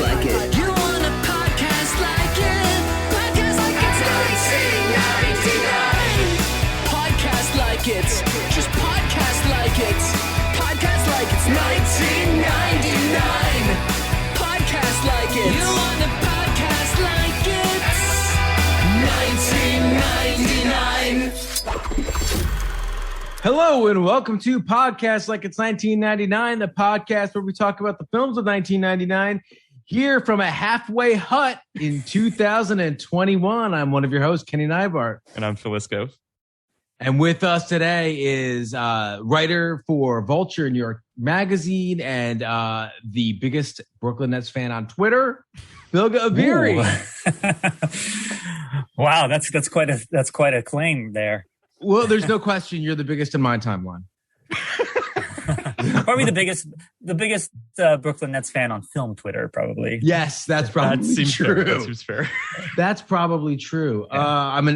podcast like it. You want a podcast like it? Podcast like it's 1999. Podcast like it. Just podcast like it. Podcast like it's 1999. Podcast like it. You want a podcast like it's 1999. Hello and welcome to Podcast Like It's 1999, the podcast where we talk about the films of 1999 here from a halfway hut in 2021. I'm one of your hosts, Kenny Neibart. And I'm Filisko. And with us today is writer for Vulture New York Magazine and the biggest Brooklyn Nets fan on Twitter, Bilge Ebiri. Wow, that's quite a claim there. Well, there's no question you're the biggest in my timeline. Probably the biggest Brooklyn Nets fan on film Twitter, probably. Yes, that's probably true. That seems fair. That's probably true. Yeah. I'm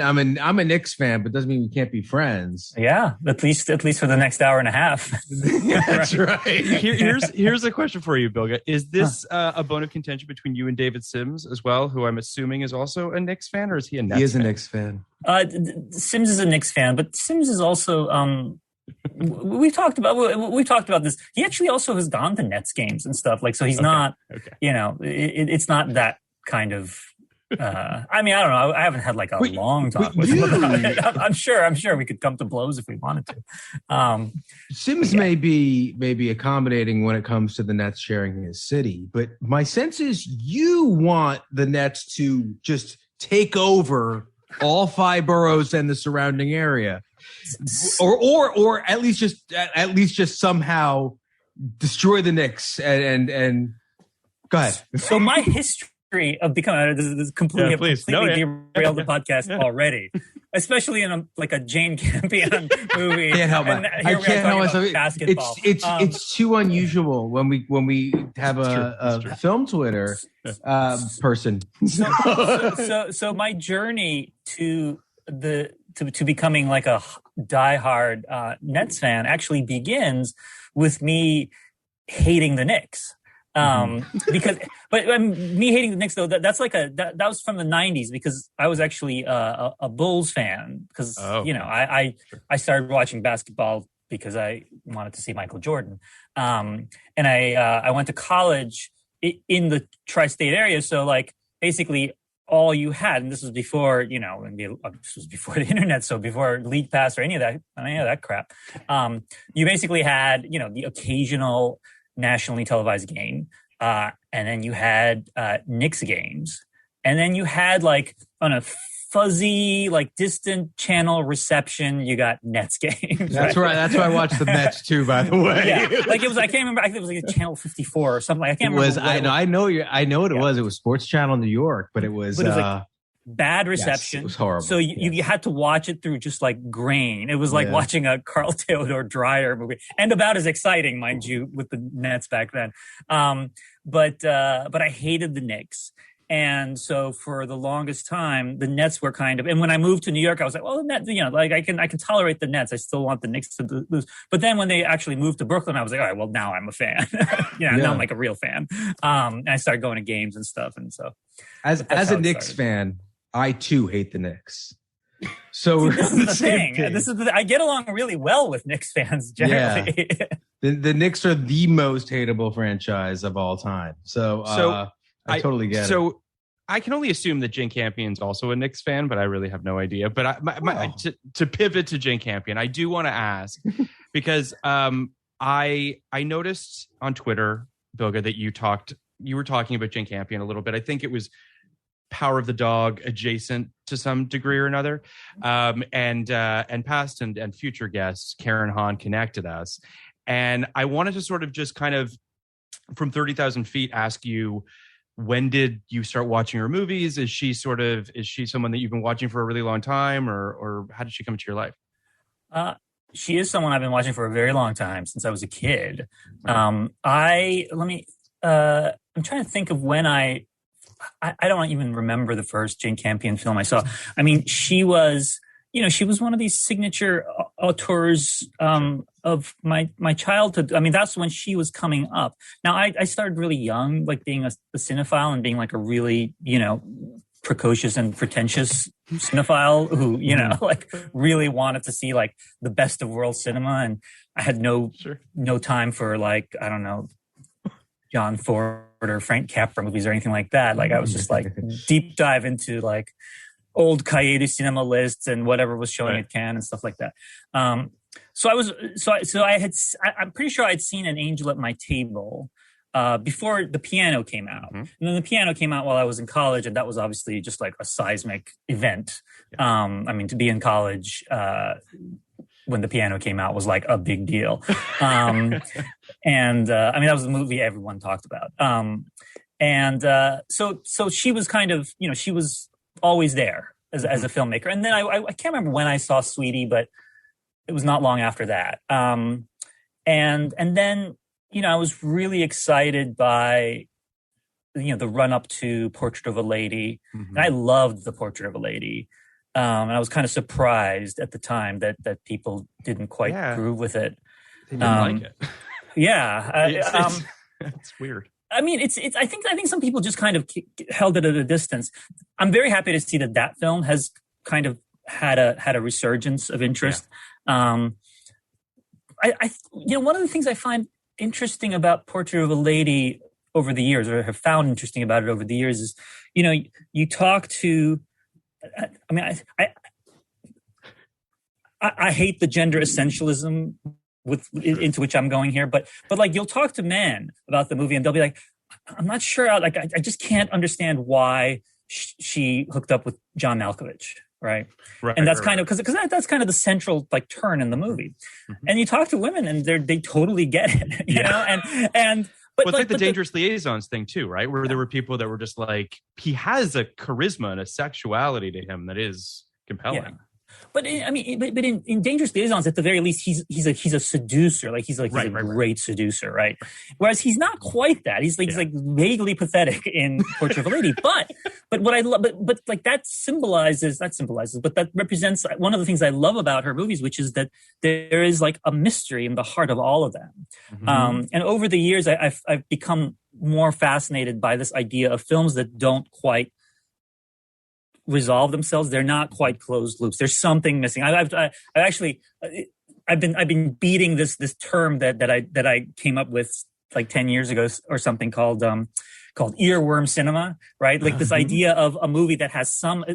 a Knicks fan, but doesn't mean we can't be friends. Yeah, at least for the next hour and a half. That's right. Here's a question for you, Bilge. Is this a bone of contention between you and David Sims as well, who I'm assuming is also a Knicks fan, or is he a Nets fan? He is a Knicks fan. Sims is a Knicks fan, but Sims is also we've talked about this. He actually also has gone to Nets games and stuff. Like, so he's not, it's not that kind of, I mean, I don't know. I haven't had like a long talk with him about it. I'm sure we could come to blows if we wanted to. Sims may be accommodating when it comes to the Nets sharing his city, but my sense is you want the Nets to just take over all 5 boroughs and the surrounding area. Or at least just somehow destroy the Knicks and go ahead. So my history of becoming this is completely derailed the podcast already, especially in a Jane Campion movie. Can't help it. I can't help myself. Basketball. It's too unusual when we have a film Twitter person. So my journey to becoming like a diehard Nets fan actually begins with me hating the Knicks. Because me hating the Knicks though, that was from the 90s, because I was actually a Bulls fan, because I started watching basketball because I wanted to see Michael Jordan. And I went to college in the tri-state area, so like basically all you had, and this was before, this was before the internet, so before League Pass or any of that crap. You basically had, the occasional nationally televised game, and then you had Knicks games, and then you had like on a fuzzy, like distant channel reception, you got Nets games. That's right. That's why I watched the Nets too, by the way. Yeah, like it was. I can't remember. I think it was like a channel 54 or something. I can't remember. I know what it was. It was Sports Channel New York, but it was like bad reception. Yes, it was horrible. So you had to watch it through just like grain. It was like watching a Carl Theodore Dreyer movie, and about as exciting, mind you, with the Nets back then. But I hated the Knicks. And so for the longest time, the Nets were kind of, and when I moved to New York, I was like, well, the Nets, like I can tolerate the Nets. I still want the Knicks to lose. But then when they actually moved to Brooklyn, I was like, all right, well, now I'm a fan. Now I'm like a real fan. And I started going to games and stuff. And so as a Knicks fan, I too hate the Knicks. So this is the thing. I get along really well with Knicks fans generally. Yeah. The Knicks are the most hateable franchise of all time. So I totally get it. So I can only assume that Jane Campion's also a Knicks fan, but I really have no idea. But to pivot to Jane Campion, I do want to ask, because I noticed on Twitter, Bilge, that you were talking about Jane Campion a little bit. I think it was Power of the Dog adjacent to some degree or another. And past and future guests, Karen Hahn, connected us. And I wanted to sort of just kind of from 30,000 feet ask you, when did you start watching her movies? Is she someone that you've been watching for a really long time, or how did she come into your life? She is someone I've been watching for a very long time, since I was a kid. I'm trying to think of when I don't even remember the first Jane Campion film I saw. I mean, she was one of these signature auteurs my childhood. I mean, that's when she was coming up. Now, I started really young, like being a cinephile and being like a really, precocious and pretentious cinephile who, like really wanted to see like the best of world cinema. And I had no time for like, I don't know, John Ford or Frank Capra movies or anything like that. Like I was just like deep dive into like old Cahiers du Cinema lists and whatever was showing at Cannes and stuff like that. I'm pretty sure I'd seen An Angel at My Table before The Piano came out. And then The Piano came out while I was in college, and that was obviously just like a seismic event. I mean, to be in college when The Piano came out was like a big deal. And I mean, that was the movie everyone talked about. So she was kind of, she was always there as a filmmaker. And then I can't remember when I saw Sweetie, but it was not long after that. And then, I was really excited by, the run up to Portrait of a Lady. And I loved The Portrait of a Lady. And I was kind of surprised at the time that people didn't quite groove with it. They didn't like it. Yeah. It's weird. I mean, I think some people just kind of held it at a distance. I'm very happy to see that film has kind of had a resurgence of interest. Yeah. One of the things I find interesting about Portrait of a Lady over the years, or have found interesting about it over the years, is, you talk to. I mean, I hate the gender essentialism into which I'm going here, but like you'll talk to men about the movie and they'll be like, I'm not sure, like I just can't understand why she hooked up with John Malkovich, right? And that's kind of because that's kind of the central like turn in the movie. And you talk to women and they totally get it, you know, and. But it's like the Dangerous Liaisons thing too, right? Where there were people that were just like, he has a charisma and a sexuality to him that is compelling. Yeah. But in Dangerous Liaisons, at the very least, he's a seducer. Like he's a great seducer, right? Whereas he's not quite that. He's like vaguely pathetic in Portrait of a Lady. But what I love, but like that represents one of the things I love about her movies, which is that there is like a mystery in the heart of all of them. And over the years, I've become more fascinated by this idea of films that don't quite resolve themselves. They're not quite closed loops. There's something missing. I've been beating this term that I came up with like 10 years ago or something called earworm cinema, right? Like this idea of a movie that has some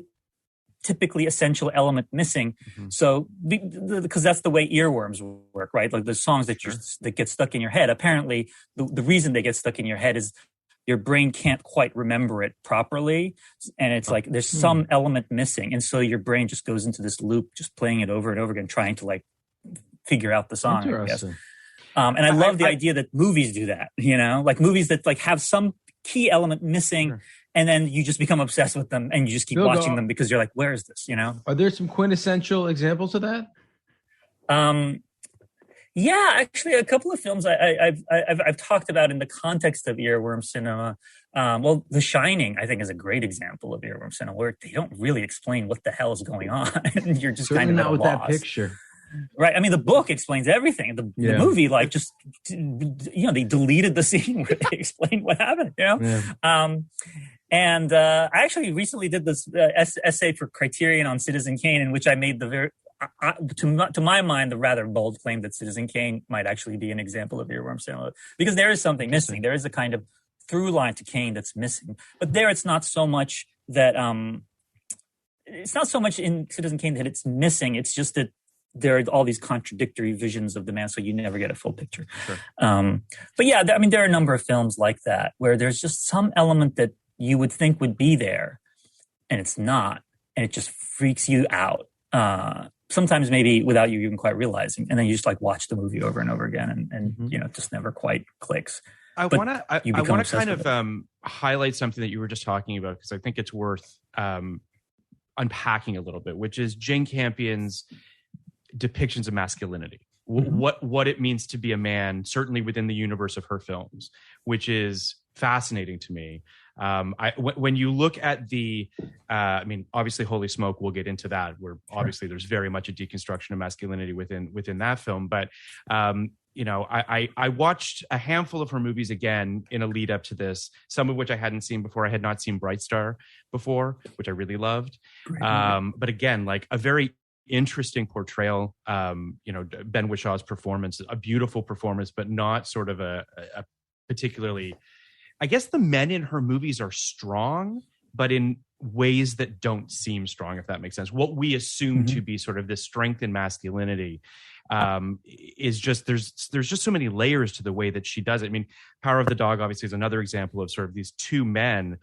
typically essential element missing. So because that's the way earworms work, right? Like the songs that get stuck in your head. Apparently the reason they get stuck in your head is your brain can't quite remember it properly. And it's like there's some element missing. And so your brain just goes into this loop, just playing it over and over again, trying to like figure out the song, I guess. And I love the idea that movies do that, like movies that like have some key element missing and then you just become obsessed with them and you just keep watching them because you're like, where is this, Are there some quintessential examples of that? Yeah, actually, a couple of films I've talked about in the context of earworm cinema. Well, The Shining, I think, is a great example of earworm cinema, where they don't really explain what the hell is going on, and you're just kind of not with lost. That picture, right? I mean, the book explains everything. The movie, like, just they deleted the scene where they explained what happened. And I actually recently did this essay for Criterion on Citizen Kane, in which I made to my mind, the rather bold claim that Citizen Kane might actually be an example of earworm cinema, because there is something missing. There is a kind of through line to Kane that's missing. But there, it's not so much that it's not so much in Citizen Kane that it's missing. It's just that there are all these contradictory visions of the man, so you never get a full picture. But yeah, there are a number of films like that where there's just some element that you would think would be there, and it's not, and it just freaks you out. Sometimes maybe without you even quite realizing, and then you just like watch the movie over and over again, and it just never quite clicks. I want to kind of highlight something that you were just talking about, because I think it's worth unpacking a little bit, which is Jane Campion's depictions of masculinity, what it means to be a man, certainly within the universe of her films, which is fascinating to me. When you look at the, I mean, obviously, Holy Smoke, we'll get into that. Where obviously there's very much a deconstruction of masculinity within that film. But I watched a handful of her movies again in a lead up to this. Some of which I hadn't seen before. I had not seen Bright Star before, which I really loved. But again, like a very interesting portrayal. Ben Wishaw's performance, a beautiful performance, but not sort of a particularly. I guess the men in her movies are strong, but in ways that don't seem strong, if that makes sense. What we assume to be sort of this strength in masculinity is just there's just so many layers to the way that she does it. I mean, Power of the Dog obviously is another example of sort of these two men,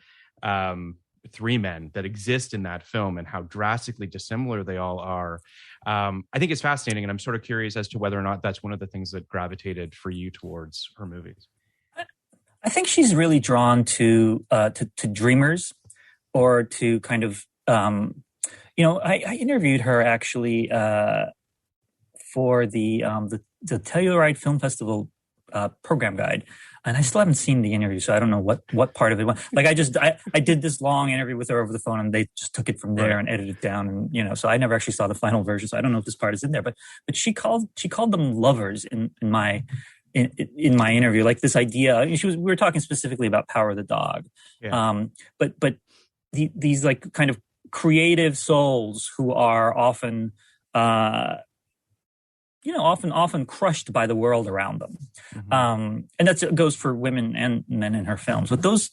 three men that exist in that film and how drastically dissimilar they all are. I think it's fascinating, and I'm sort of curious as to whether or not that's one of the things that gravitated for you towards her movies. I think she's really drawn to dreamers, or to kind of, I interviewed her actually for the Telluride Film Festival program guide, and I still haven't seen the interview, so I don't know what part of it went. Like I did this long interview with her over the phone, and they just took it from there and edited it down, and so I never actually saw the final version, so I don't know if this part is in there, but she called them lovers in my interview, like this idea. We were talking specifically about Power of the Dog, but these like kind of creative souls who are often, often crushed by the world around them, and that goes for women and men in her films. But those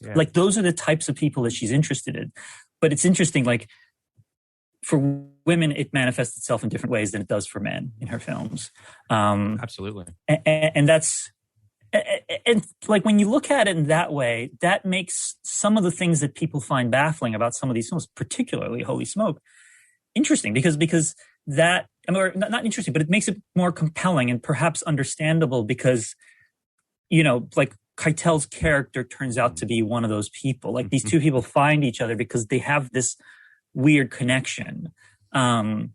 are the types of people that she's interested in. But it's interesting, like for women, it manifests itself in different ways than it does for men in her films. Absolutely. And that's, and like when you look at it in that way, that makes some of the things that people find baffling about some of these films, particularly Holy Smoke, interesting because that, I mean, or not interesting, but it makes it more compelling and perhaps understandable because, like Keitel's character turns out to be one of those people. Like these two people find each other because they have this weird connection. But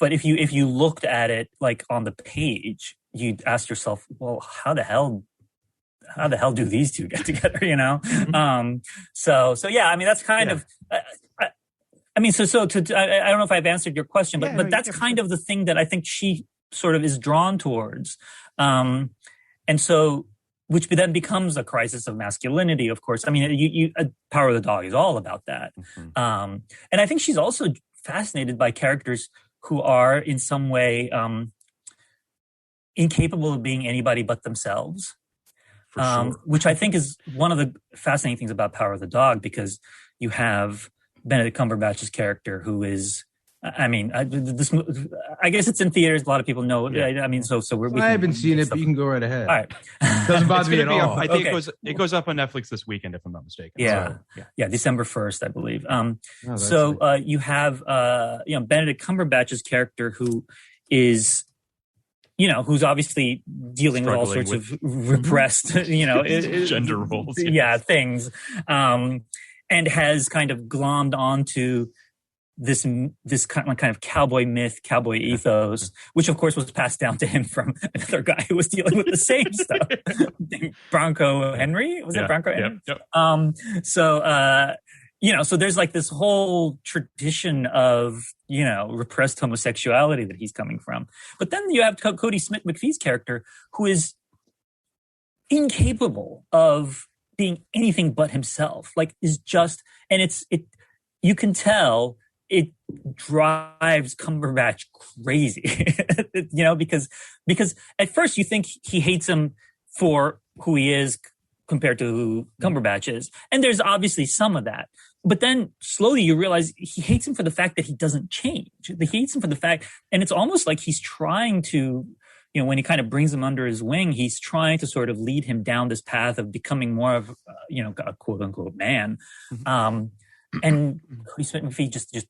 if you looked at it like on the page, you'd ask yourself, well, how the hell do these two get together? So yeah, I mean, that's kind of, I don't know if I've answered your question, but that's kind of the thing that I think she sort of is drawn towards. And so, which then becomes a crisis of masculinity, of course. I mean, Power of the Dog is all about that. And I think she's also fascinated by characters who are in some way incapable of being anybody but themselves. For sure. Which I think is one of the fascinating things about Power of the Dog, because you have Benedict Cumberbatch's character who is, I mean, I guess it's in theaters. A lot of people know. I mean, so I haven't seen it, but you can go right ahead. All right, doesn't bother me at all. I think it goes up on Netflix this weekend, if I'm not mistaken. Yeah, December 1st, I believe. You have Benedict Cumberbatch's character who is, who's obviously dealing with all sorts of repressed, gender roles, things, and has kind of glommed onto this kind of cowboy myth, cowboy ethos, which of course was passed down to him from another guy who was dealing with the same stuff. Bronco Henry? Was it Bronco Henry? Yep. So there's like this whole tradition of, repressed homosexuality that he's coming from. But then you have Cody Smith McPhee's character, who is incapable of being anything but himself. Like, is just, and you can tell it drives Cumberbatch crazy, because at first you think he hates him for who he is compared to who Cumberbatch is. And there's obviously some of that. But then slowly you realize he hates him for the fact that he doesn't change. He hates him for the fact, and it's almost like he's trying to, when he kind of brings him under his wing, he's trying to sort of lead him down this path of becoming more of, a quote unquote man. And Cody Smith McPhee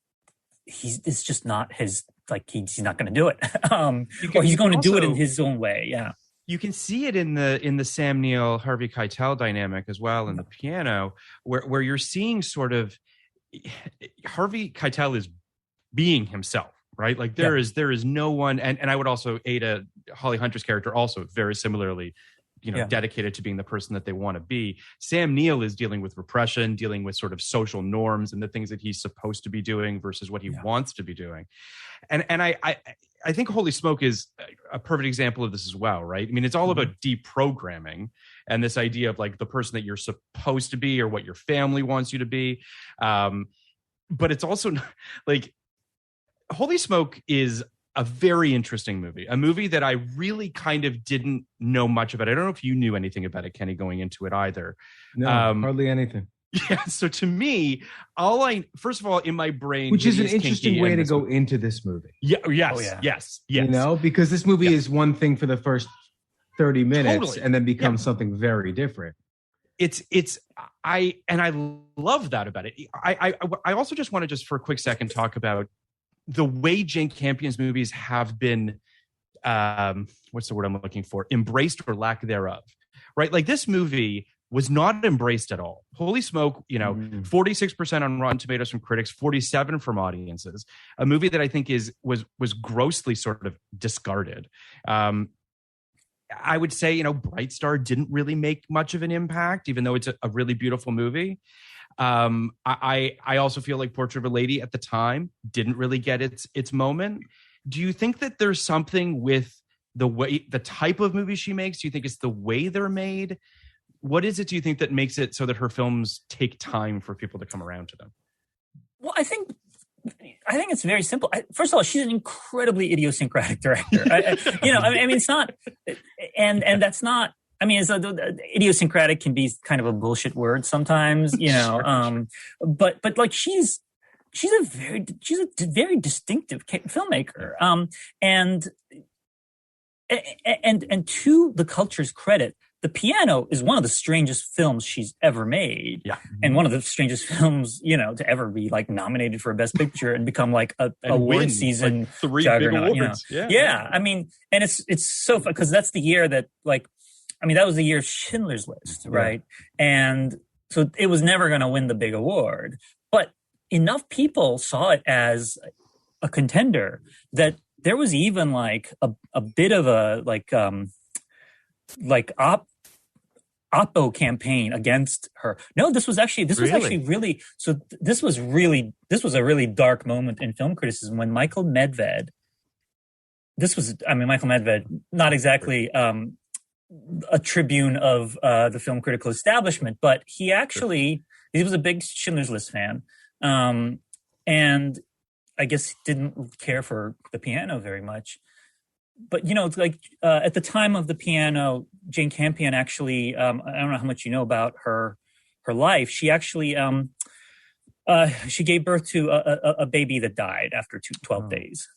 it's just not his, like, he's not going to do it. Or he's going to do it in his own way. Yeah. You can see it in the Sam Neill Harvey Keitel dynamic as well in the piano, where you're seeing sort of Harvey Keitel is being himself, right? Like there is no one, and I would also Ada Holly Hunter's character also very similarly dedicated to being the person that they want to be. Sam Neill is dealing with repression, dealing with sort of social norms and the things that he's supposed to be doing versus what he wants to be doing. And I think Holy Smoke is a perfect example of this as well, right? I mean, it's all about deprogramming and this idea of like the person that you're supposed to be or what your family wants you to be. But it's also like Holy Smoke is a very interesting movie, a movie that I really kind of didn't know much about. I don't know if you knew anything about it, Kenny, going into it either. No, hardly anything. Yeah. So to me, first of all, in my brain, which is an interesting way to go into this movie. Yeah. Yes. Yes. You know, because this movie is one thing for the first 30 minutes and then becomes something very different. I love that about it. I also just want to for a quick second talk about the way Jane Campion's movies have been, what's the word I'm looking for? Embraced or lack thereof, right? Like this movie was not embraced at all. Holy Smoke, 46% on Rotten Tomatoes from critics, 47% from audiences. A movie that I think was grossly sort of discarded. I would say, Bright Star didn't really make much of an impact, even though it's a really beautiful movie. I also feel like Portrait of a Lady at the time didn't really get its moment. Do you think that there's something with the type of movies she makes? Do you think it's the way they're made? What is it, do you think, that makes it so that her films take time for people to come around to them? Well, I think it's very simple. First of all, she's an incredibly idiosyncratic director. It's not, and that's not. I mean, idiosyncratic can be kind of a bullshit word sometimes, Sure. But like she's a very distinctive filmmaker. And to the culture's credit, The Piano is one of the strangest films she's ever made. Yeah. And one of the strangest films, to ever be like nominated for a Best Picture and become like a award season like 3 juggernaut, big awards. Yeah. I mean, and it's so fun because that's the year that that was the year of Schindler's List, right? And so it was never going to win the big award, but enough people saw it as a contender that there was even like a bit of a oppo campaign against her. No, this was a really dark moment in film criticism when Michael Medved, not exactly a tribune of the film critical establishment, but he was a big Schindler's List fan, and I guess didn't care for The Piano very much. But it's like at the time of The Piano, Jane Campion actually, I don't know how much you know about her life. She actually she gave birth to a baby that died after 12 days.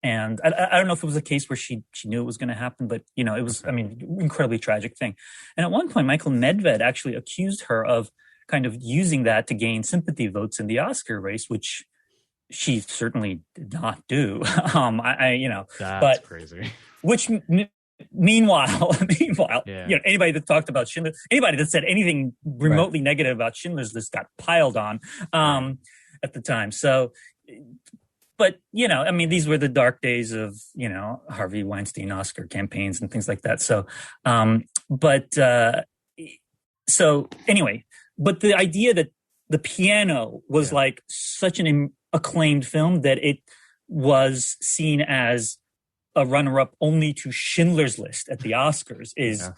And I don't know if it was a case where she knew it was going to happen, but it was, incredibly tragic thing. And at one point, Michael Medved actually accused her of kind of using that to gain sympathy votes in the Oscar race, which she certainly did not do. That's crazy. Which meanwhile, anybody that talked about Schindler, anybody that said anything remotely negative about Schindler's List got piled on at the time. So. But, these were the dark days of, Harvey Weinstein Oscar campaigns and things like that. So, but the idea that The Piano was like such an acclaimed film that it was seen as a runner-up only to Schindler's List at the Oscars is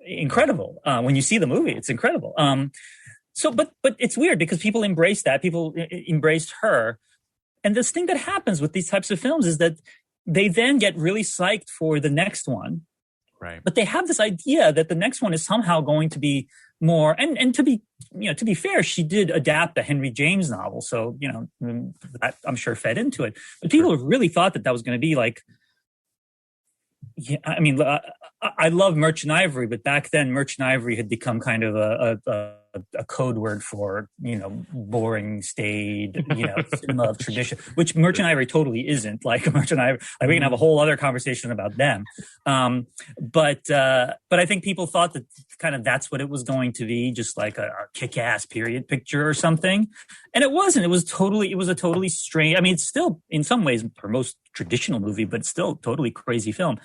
incredible. When you see the movie, it's incredible. But it's weird because people embraced that. People embraced her. And this thing that happens with these types of films is that they then get really psyched for the next one. Right. But they have this idea that the next one is somehow going to be more, and to be fair, she did adapt a Henry James novel. So, that I'm sure fed into it. But people really thought that was going to be like, I love Merchant Ivory, but back then Merchant Ivory had become kind of a code word for, boring, staid, cinema of tradition, which Merchant Ivory totally isn't. Like Merchant Ivory, we can have a whole other conversation about them. But I think people thought that kind of that's what it was going to be, just like a kick-ass period picture or something. And it wasn't. It was a totally strange. It's still in some ways her most traditional movie, but still totally crazy film.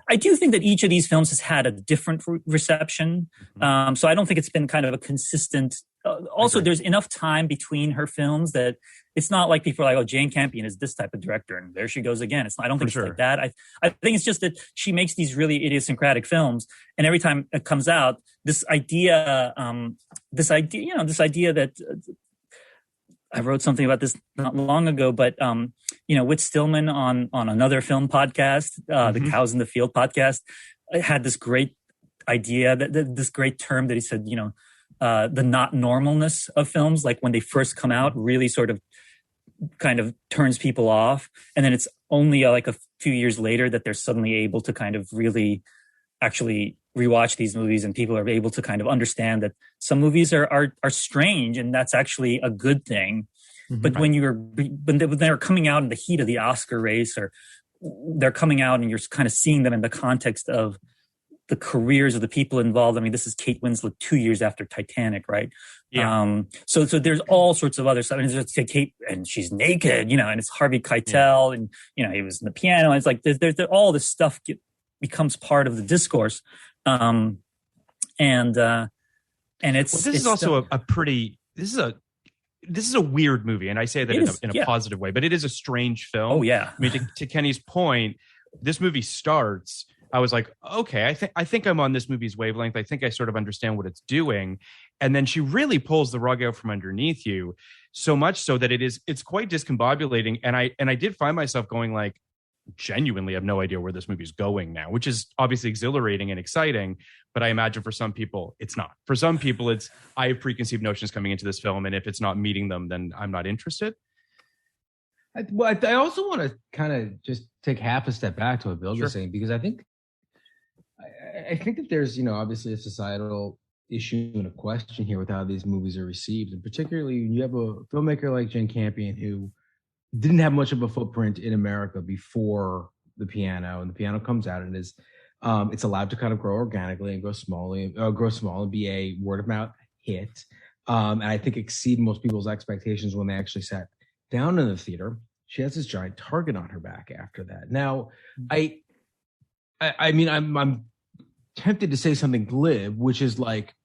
I do think that each of these films has had a different reception. So I don't think it's been kind of a consistent. Also, there's enough time between her films that it's not like people are like, oh, Jane Campion is this type of director, and there she goes again. I don't think it's like that. I think it's just that she makes these really idiosyncratic films, and every time it comes out, this idea that I wrote something about this not long ago, but Whit Stillman on another film podcast, the Cows in the Field podcast, had this great idea, this great term that he said, the not normalness of films, like when they first come out, really sort of kind of turns people off, and then it's only like a few years later that they're suddenly able to kind of really actually rewatch these movies, and people are able to kind of understand that some movies are strange, and that's actually a good thing. But when they're coming out in the heat of the Oscar race, or they're coming out and you're kind of seeing them in the context of the careers of the people involved. I mean, this is Kate Winslet 2 years after Titanic, right? Yeah. So there's all sorts of other stuff. And there's Kate, and she's naked, and it's Harvey Keitel, and he was in the piano. It's like there's all this stuff becomes part of the discourse. And it's this is also this is a weird movie, and I say that in a positive way, but it is a strange film. Oh yeah. I mean, to Kenny's point, this movie starts, I was like, okay, I think I'm on this movie's wavelength. I think I sort of understand what it's doing. And then she really pulls the rug out from underneath you, so much so that it's quite discombobulating. And I did find myself going like, genuinely have no idea where this movie's going now, which is obviously exhilarating and exciting. But I imagine for some people, it's not. For some people, I have preconceived notions coming into this film, and if it's not meeting them, then I'm not interested. I also want to kind of just take half a step back to what Bilge was saying, because I think that there's, obviously a societal issue and a question here with how these movies are received. And particularly you have a filmmaker like Jane Campion who didn't have much of a footprint in America before The Piano, and The Piano comes out and it's allowed to kind of grow organically and grow small and be a word of mouth hit. And I think exceed most people's expectations when they actually sat down in the theater. She has this giant target on her back after that. Now, I mean, I'm tempted to say something glib, which is like,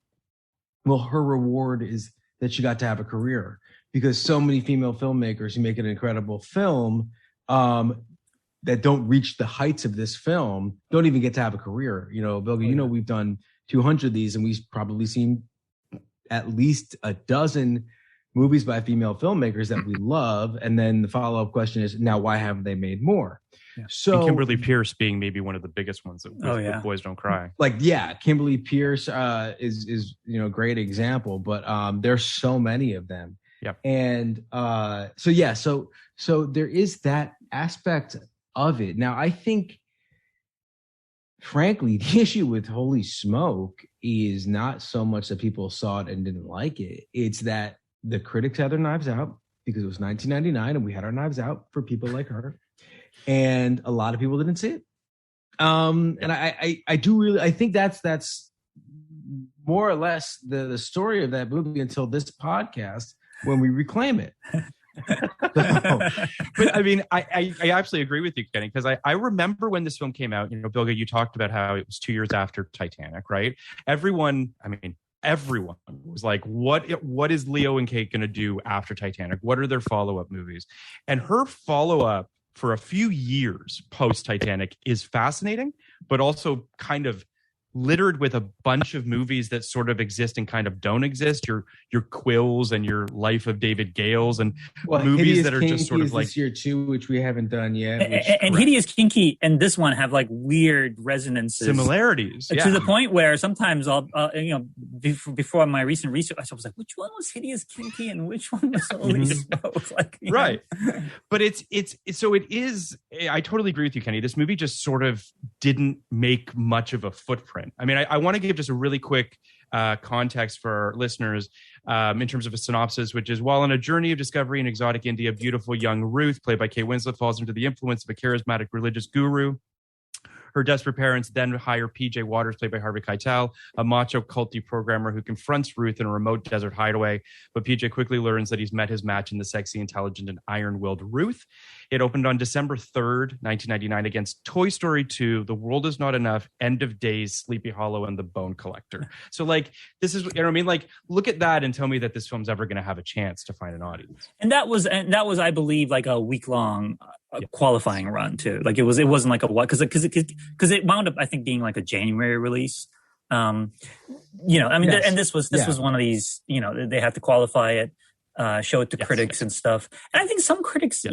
well, her reward is that she got to have a career, because so many female filmmakers who make an incredible film that don't reach the heights of this film don't even get to have a career. Bilge, we've done 200 of these, and we've probably seen at least a dozen movies by female filmmakers that we love. And then the follow-up question is, now why haven't they made more? Yeah. So and Kimberly Pierce being maybe one of the biggest ones with Boys Don't Cry. Kimberly Pierce is a great example, but there's so many of them. Yep. And so there is that aspect of it. Now, I think, frankly, the issue with Holy Smoke is not so much that people saw it and didn't like it. It's that the critics had their knives out because it was 1999 and we had our knives out for people like her. And a lot of people didn't see it. And I think that's more or less the story of that movie until this podcast, when we reclaim it. But I mean, I absolutely agree with you, Kenny, because I remember when this film came out, Bilge, you talked about how it was 2 years after Titanic, right? Everyone was like, what is Leo and Kate going to do after Titanic? What are their follow-up movies? And her follow-up for a few years post-Titanic is fascinating, but also kind of littered with a bunch of movies that sort of exist and kind of don't exist. Your Quills and your Life of David Gales and movies that are just sort of like this year too, which we haven't done yet. And Hideous Kinky and this one have like weird resonances, similarities to the point where sometimes I'll before my recent research I was like, which one was Hideous Kinky and which one was Holy Smoke? Right. But it is. I totally agree with you, Kenny. This movie just sort of didn't make much of a footprint. I mean, I want to give just a really quick context for our listeners in terms of a synopsis, which is, while on a journey of discovery in exotic India, beautiful young Ruth, played by Kate Winslet, falls into the influence of a charismatic religious guru. Her desperate parents then hire PJ Waters, played by Harvey Keitel, a macho culty programmer who confronts Ruth in a remote desert hideaway. But PJ quickly learns that he's met his match in the sexy, intelligent, and iron-willed Ruth. It opened on December 3rd, 1999 against Toy Story 2, The World Is Not Enough, End of Days, Sleepy Hollow, and The Bone Collector. So like, this is, you know what I mean? Like, look at that and tell me that this film's ever going to have a chance to find an audience. And that was, I believe, like a week-long qualifying run too. Like it wasn't like a what, because it wound up, I think, being like a January release. You know, I mean, Yes. and this was one of these, you know, they had to qualify it, show it to critics and stuff. And I think some critics,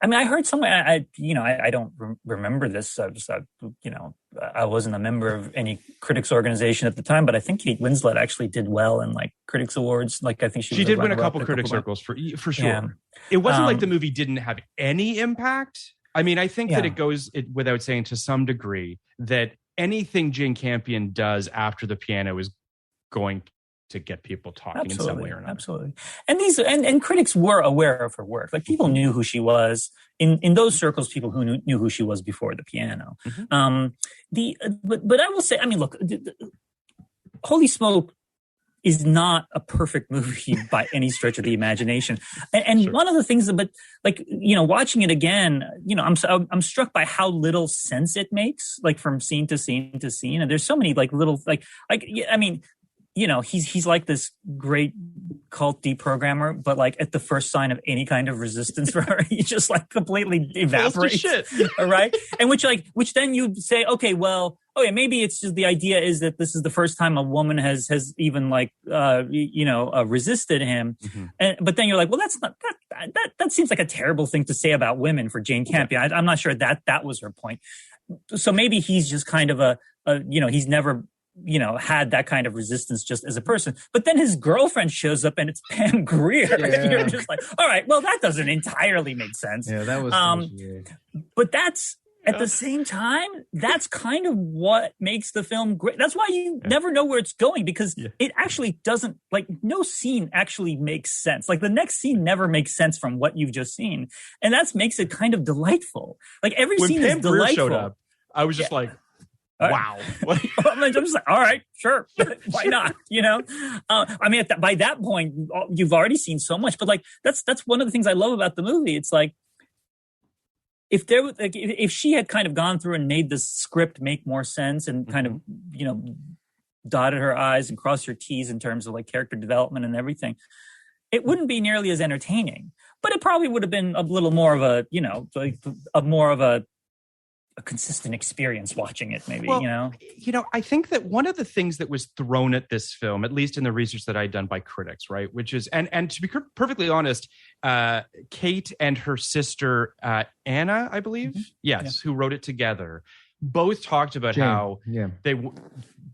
I mean, I heard somewhere, I don't remember this. I wasn't a member of any critics organization at the time, but I think Kate Winslet actually did well in like critics awards. Like I think she did win a couple critic circles for sure. Yeah. It wasn't like the movie didn't have any impact. I mean, I think that it goes without saying to some degree that anything Jane Campion does after the piano is going to get people talking in some way or another. Absolutely. And these and critics were aware of her work. Like people knew who she was in those circles, people who knew who she was before the piano. Mm-hmm. But I will say, I mean, look, Holy Smoke is not a perfect movie by any stretch of the imagination. And sure. One of the things, but like, you know, watching it again, you know, I'm struck by how little sense it makes, like from scene to scene to scene. And there's so many like little, like, I mean, you know, he's like this great cult deprogrammer, but like at the first sign of any kind of resistance for her, he just like completely evaporates. Shit. Right. And which then you say, okay, well, oh yeah, maybe it's just the idea is that this is the first time a woman has even like, resisted him. Mm-hmm. But then you're like, well, that's not, that seems like a terrible thing to say about women for Jane Campion. I'm not sure that was her point. So maybe he's just kind of he's never, had that kind of resistance just as a person. But then his girlfriend shows up and it's Pam Grier. Yeah. And you're just like, all right, well, that doesn't entirely make sense. Yeah, that was but that's at the same time, that's kind of what makes the film great. That's why you never know where it's going, because it actually doesn't, like, no scene actually makes sense. Like the next scene never makes sense from what you've just seen. And that makes it kind of delightful. Like every scene is delightful. When Pam Grier showed up, I was just like, wow. I'm just like, all right, sure. Why not? I mean, by that point, you've already seen so much, but like, that's one of the things I love about the movie. It's like, if she had kind of gone through and made the script make more sense and kind of, dotted her I's and crossed her T's in terms of like character development and everything, it wouldn't be nearly as entertaining, but it probably would have been a little more of a, a consistent experience watching it, maybe. Well, I think that one of the things that was thrown at this film, at least in the research that I'd done by critics, right, which is, and to be perfectly honest, Kate and her sister Anna, I believe, who wrote it together, both talked about how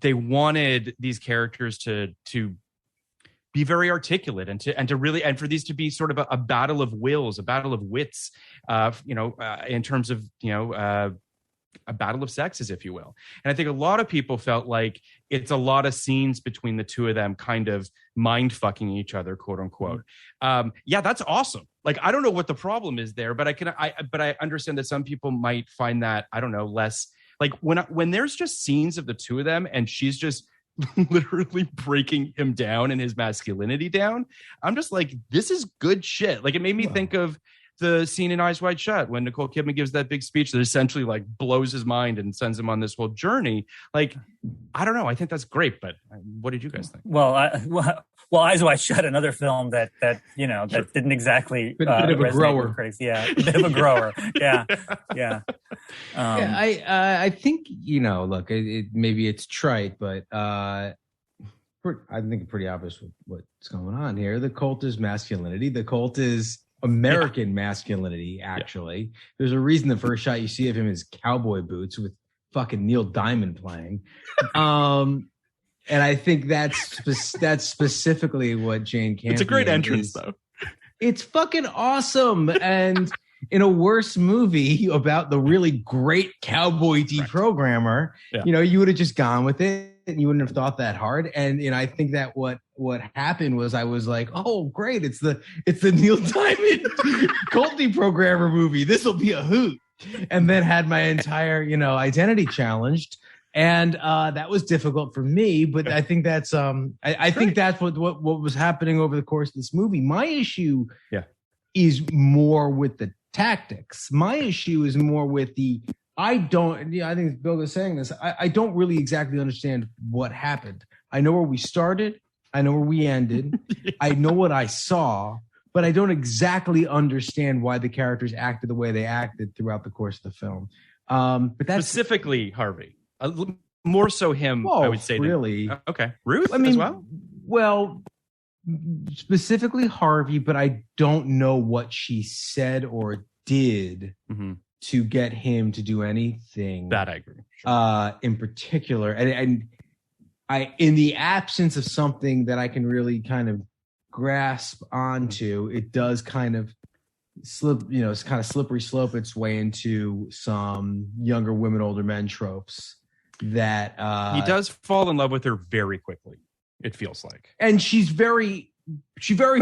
they wanted these characters to be very articulate and to really, and for these to be sort of a battle of wills, a battle of wits, in terms of a battle of sexes, if you will. And I think a lot of people felt like it's a lot of scenes between the two of them kind of mind fucking each other, quote unquote. That's awesome. Like, I don't know what the problem is there, but I understand that some people might find that, I don't know, less like when there's just scenes of the two of them and she's just literally breaking him down and his masculinity down. I'm just like, this is good shit. Like, it made me think of the scene in Eyes Wide Shut when Nicole Kidman gives that big speech that essentially like blows his mind and sends him on this whole journey. Like, I don't know. I think that's great, but what did you guys think? Well, Eyes Wide Shut, another film that didn't exactly bit of a grower. Critics. Yeah, a bit of a grower. Yeah. I think look, maybe it's trite, but I think it's pretty obvious what's going on here. The cult is masculinity. The cult is American masculinity, actually. There's a reason the first shot you see of him is cowboy boots with fucking Neil Diamond playing. And I think that's specifically what Jane Campion. It's a great entrance, though. It's fucking awesome. And in a worse movie about the really great cowboy deprogrammer, you would have just gone with it. And you wouldn't have thought that hard. And I think that what happened was I was like, oh, great. It's the Neil Diamond cult deprogrammer movie. This will be a hoot. and then had my entire, identity challenged. And that was difficult for me, but I think that's I think that's what was happening over the course of this movie. My issue is more with the tactics. My issue is more with I think Bill was saying this. I don't really exactly understand what happened. I know where we started. I know where we ended. I know what I saw, but I don't exactly understand why the characters acted the way they acted throughout the course of the film. But that's specifically Harvey. More so him, I would say. Really? Okay. Ruth as well? Well, specifically Harvey, but I don't know what she said or did to get him to do anything. That I agree. Sure. In particular. And I, in the absence of something that I can really kind of grasp onto, it does kind of slip, it's kind of slippery slope its way into some younger women, older men tropes that he does fall in love with her very quickly, it feels like. And she very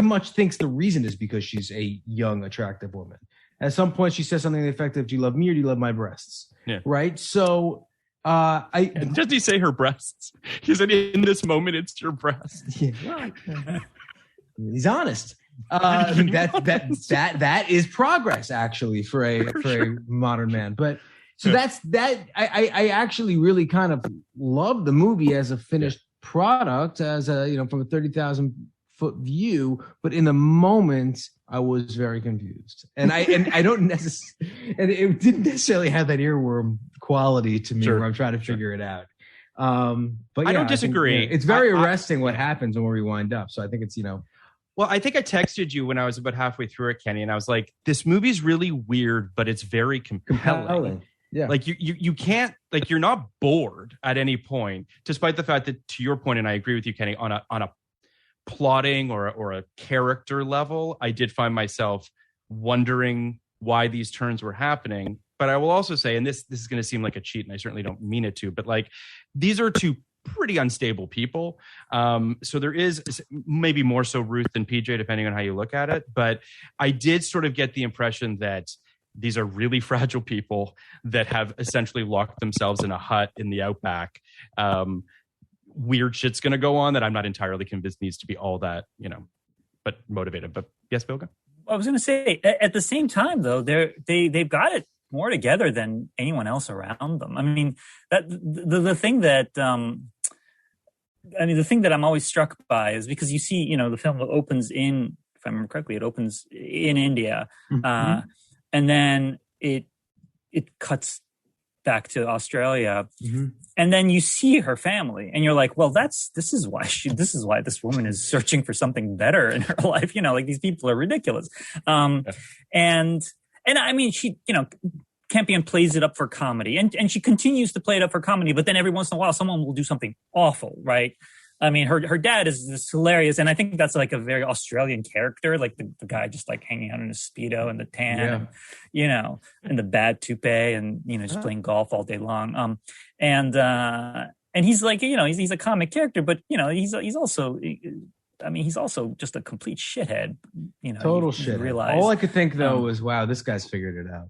much thinks the reason is because she's a young, attractive woman. At some point she says something effective, do you love me or do you love my breasts? Yeah. Right? So does he say her breasts? He said, in this moment, it's your breasts. Yeah. He's honest. That is progress, actually, for a modern man. But so that's that. I actually really kind of love the movie as a finished product, as from a 30,000-foot view. But in the moment, I was very confused, and I don't necessarily, and it didn't necessarily have that earworm quality to me where I'm trying to figure it out. But I don't disagree. It's very arresting what happens when we wind up. So I think it's Well, I think I texted you when I was about halfway through it, Kenny, and I was like, "This movie's really weird, but it's very compelling." Yeah, like you can't, like, you're not bored at any point, despite the fact that, to your point, and I agree with you, Kenny, on a plotting or a character level, I did find myself wondering why these turns were happening. But I will also say, and this is going to seem like a cheat, and I certainly don't mean it to, but like, these are two pretty unstable people. So there is maybe more so Ruth than PJ, depending on how you look at it. But I did sort of get the impression that these are really fragile people that have essentially locked themselves in a hut in the outback. Weird shit's going to go on that I'm not entirely convinced needs to be all that, but motivated. But yes, Bilge? I was going to say, at the same time, though, they've got it more together than anyone else around them. I mean, that the thing that the thing that I'm always struck by is because you see, the film opens in, if I remember correctly, it opens in India, and then it cuts back to Australia, and then you see her family, and you're like, well, this is why this woman is searching for something better in her life. Like, these people are ridiculous, and I mean, she, Campion plays it up for comedy, and she continues to play it up for comedy, but then every once in a while someone will do something awful, right? I mean, her dad is hilarious, and I think that's like a very Australian character, like the guy just like hanging out in his Speedo and the tan, and, and the bad toupee, and just playing golf all day long. And he's like, he's a comic character, but he's also, I mean, he's also just a complete shithead. Total shit. All I could think though was, wow, this guy's figured it out.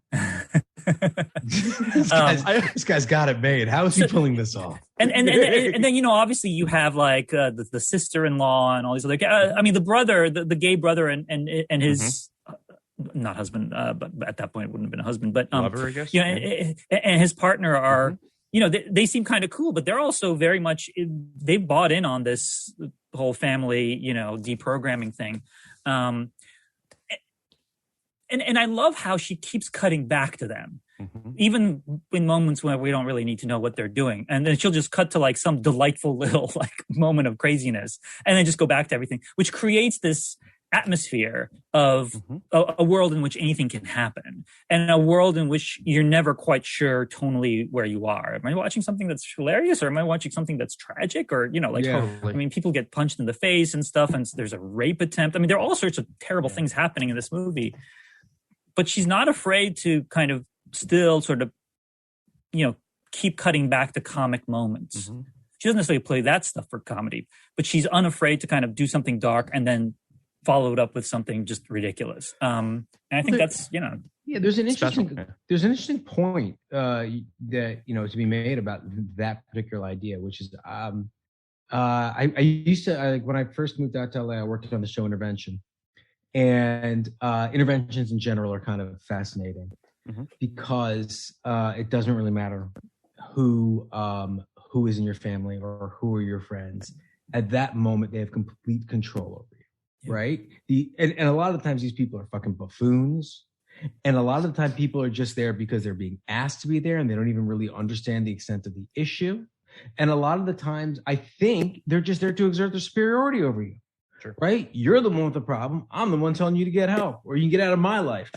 This guy's got it made. How is he pulling this off? And then obviously you have like the sister-in-law and all these other. I mean, the brother, the gay brother, and his not husband, but at that point it wouldn't have been a husband, but lover, I guess. And his partner are. They seem kind of cool, but they're also very much, they've bought in on this whole family, deprogramming thing. And I love how she keeps cutting back to them, even in moments when we don't really need to know what they're doing. And then she'll just cut to like some delightful little like moment of craziness and then just go back to everything, which creates this atmosphere of a world in which anything can happen, and a world in which you're never quite sure tonally where you are. Am I watching something that's hilarious, or am I watching something that's tragic? Or I mean, people get punched in the face and stuff, and there's a rape attempt. I mean, there are all sorts of terrible things happening in this movie, but she's not afraid to kind of still sort of keep cutting back to comic moments. She doesn't necessarily play that stuff for comedy, but she's unafraid to kind of do something dark and then follow it up with something just ridiculous. And I think that's, Yeah, there's an interesting Special. point that to be made about that particular idea, which is I used to when I first moved out to LA, I worked on the show Intervention, and interventions in general are kind of fascinating because it doesn't really matter who is in your family or who are your friends. At that moment, they have complete control over you, right? And a lot of times these people are fucking buffoons. And a lot of the time people are just there because they're being asked to be there and they don't even really understand the extent of the issue. And a lot of the times I think they're just there to exert their superiority over you, right? You're the one with the problem. I'm the one telling you to get help or you can get out of my life.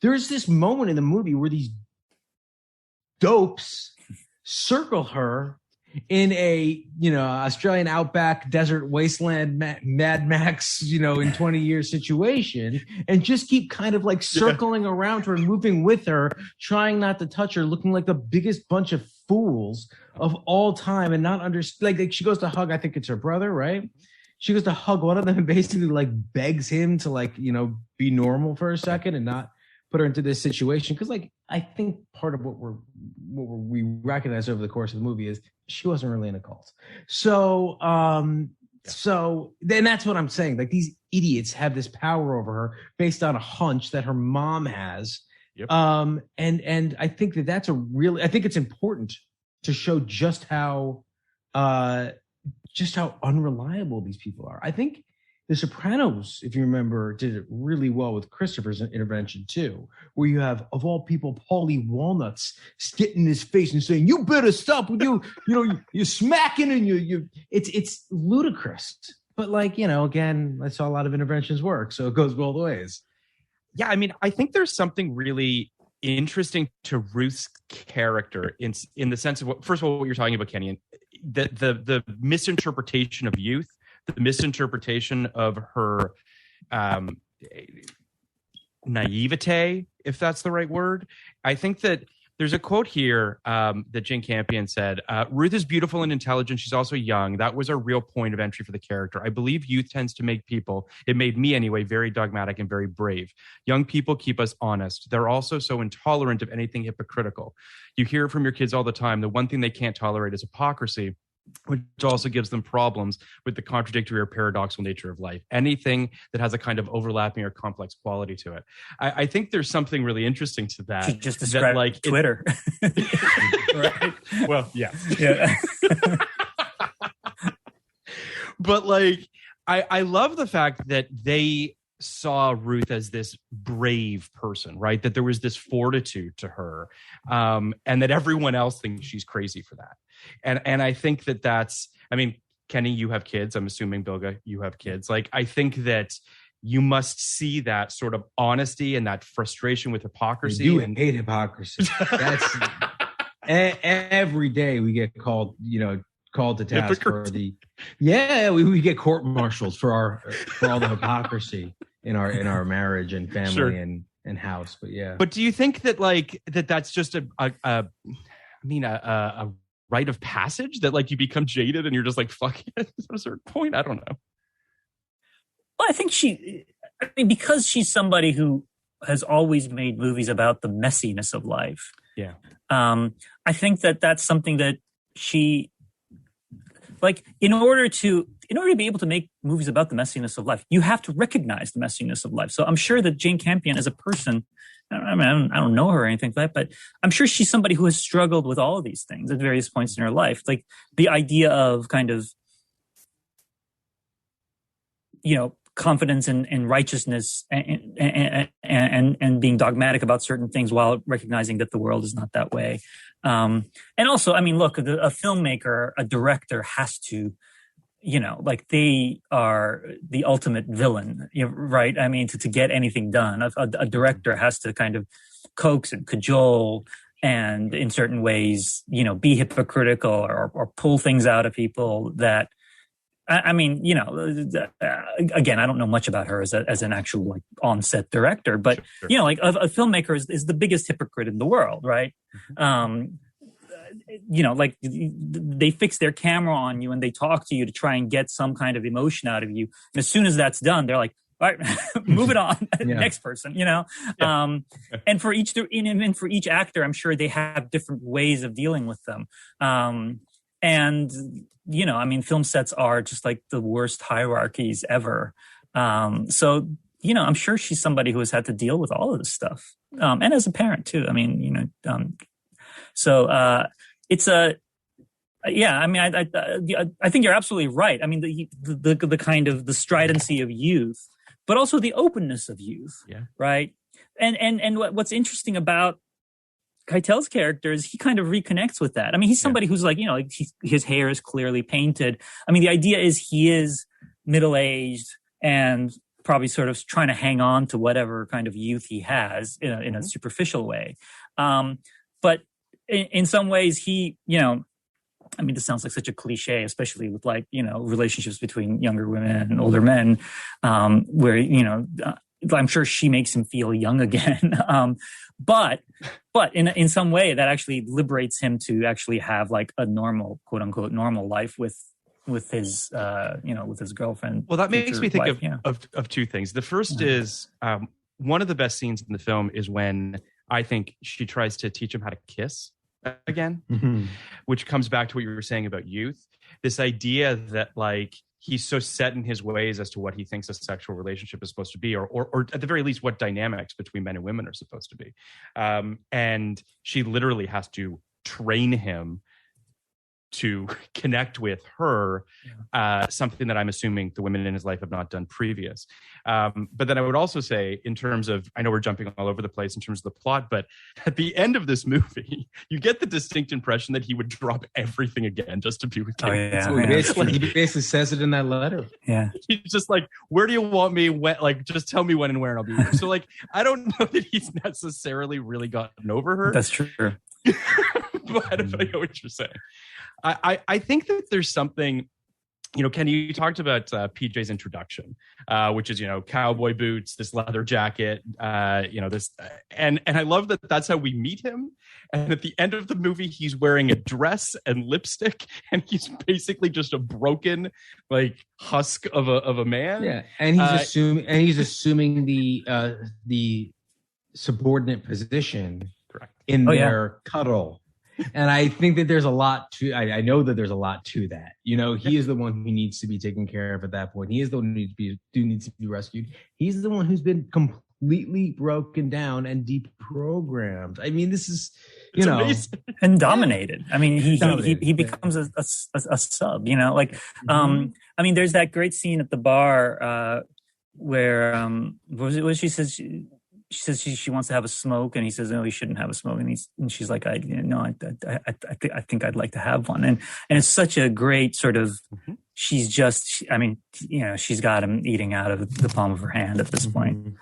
There's this moment in the movie where these dopes circle her in a Australian outback desert wasteland Mad Max in 20 years situation and just keep kind of like circling around her and moving with her, trying not to touch her, looking like the biggest bunch of fools of all time and not understand. Like she goes to hug, I think it's her brother, right? She goes to hug one of them and basically like begs him to be normal for a second and not put her into this situation. Cause I think part of what we recognize over the course of the movie is she wasn't really in a cult. So then that's what I'm saying. Like these idiots have this power over her based on a hunch that her mom has. Yep. And I think that's I think it's important to show just how unreliable these people are. I think The Sopranos, if you remember, did it really well with Christopher's intervention too, where you have, of all people, Paulie Walnuts getting in his face and saying, "You better stop with you're smacking and it's ludicrous." But again, I saw a lot of interventions work, so it goes both ways. Yeah, I mean, I think there's something really interesting to Ruth's character in the sense of first of all, what you're talking about, Kenny, and the misinterpretation of youth. The misinterpretation of her naivete, if that's the right word. I think that there's a quote here that Jane Campion said, Ruth is beautiful and intelligent. She's also young. That was our real point of entry for the character. I believe youth tends to make people, it made me anyway, very dogmatic and very brave. Young people keep us honest. They're also so intolerant of anything hypocritical. You hear it from your kids all the time. The one thing they can't tolerate is hypocrisy, which also gives them problems with the contradictory or paradoxical nature of life. Anything that has a kind of overlapping or complex quality to it. I think there's something really interesting to that. She just described Twitter. Right? Well, yeah. But I love the fact that they saw Ruth as this brave person, right? That there was this fortitude to her, and that everyone else thinks she's crazy for that. And I think that's, I mean, Kenny, you have kids. I'm assuming, Bilge, you have kids. I think that you must see that sort of honesty and that frustration with hypocrisy. You hate hypocrisy. That's every day we get called to task for the, we get court-martials for all the hypocrisy in our marriage and family and house. But do you think that that's just a rite of passage, that you become jaded and you're just fuck it at a certain point? I don't know. Well, I think because she's somebody who has always made movies about the messiness of life. Yeah. I think that's something that she, in order to be able to make movies about the messiness of life, you have to recognize the messiness of life. So I'm sure that Jane Campion as a person, I don't know her or anything like that, but I'm sure she's somebody who has struggled with all of these things at various points in her life. The idea of kind of, confidence in righteousness and being dogmatic about certain things while recognizing that the world is not that way. And also, look, a filmmaker, a director has to, they are the ultimate villain, right? To get anything done, a director has to kind of coax and cajole and in certain ways, be hypocritical or pull things out of people that, again, I don't know much about her as an actual on-set director, but sure. A filmmaker is the biggest hypocrite in the world, right? Mm-hmm. They fix their camera on you and they talk to you to try and get some kind of emotion out of you. And as soon as that's done, they're like, right, move it on. Next person, and for each actor, I'm sure they have different ways of dealing with them. And film sets are just like the worst hierarchies ever. So I'm sure she's somebody who has had to deal with all of this stuff, and as a parent too. It's a. Yeah, I think you're absolutely right. I mean, the kind of the stridency of youth, but also the openness of youth, right? And what's interesting about Keitel's character is he kind of reconnects with that. I mean, he's somebody who's like, his hair is clearly painted. I mean, the idea is he is middle-aged and probably sort of trying to hang on to whatever kind of youth he has in a superficial way. But in some ways, he, this sounds like such a cliche, especially with relationships between younger women and older men, where, I'm sure she makes him feel young again. But in some way that actually liberates him to actually have like a normal, quote unquote, normal life with his, with his girlfriend. Well, that makes me think of two things. The first is one of the best scenes in the film is when I think she tries to teach him how to kiss again, which comes back to what you were saying about youth. This idea that like he's so set in his ways as to what he thinks a sexual relationship is supposed to be, or at the very least, what dynamics between men and women are supposed to be. And she literally has to train him to connect with her, something that I'm assuming the women in his life have not done previous. But then I would also say, in terms of, I know we're jumping all over the place in terms of the plot, but at the end of this movie, you get the distinct impression that he would drop everything again just to be with Kate. He basically says it in that letter. Yeah. He's just like, where do you want me? When, like, just tell me when and where and I'll be there. So like, I don't know that he's necessarily really gotten over her. That's true. But I know what you're saying. I think that there's something, Kenny, you talked about PJ's introduction, which is, cowboy boots, this leather jacket, this, and I love that that's how we meet him. And at the end of the movie, he's wearing a dress and lipstick, and he's basically just a broken, like, husk of a man. Yeah, and he's assuming the subordinate position, correct, in their cuddle. And I think that there's a lot to, I know that there's a lot to that. He is the one who needs to be taken care of at that point. He is the one who needs to be rescued. He's the one who's been completely broken down and deprogrammed. I mean, this is, amazing. And dominated. I mean, he becomes a sub, I mean, there's that great scene at the bar where, what she says, she says she wants to have a smoke, and he says, "No, you shouldn't have a smoke." And she's like, "I think I'd like to have one." And it's such a great sort of. She's just, she's got him eating out of the palm of her hand at this point.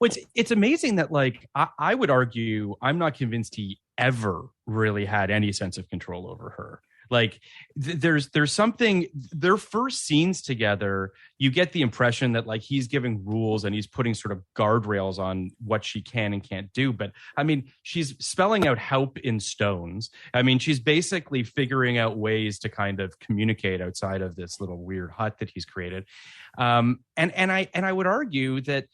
Well, it's amazing that, like, I would argue, I'm not convinced he ever really had any sense of control over her. Like, there's something, their first scenes together, you get the impression that, like, he's giving rules and he's putting sort of guardrails on what she can and can't do. But I mean, she's spelling out help in stones. I mean, she's basically figuring out ways to kind of communicate outside of this little weird hut that he's created. And I would argue that,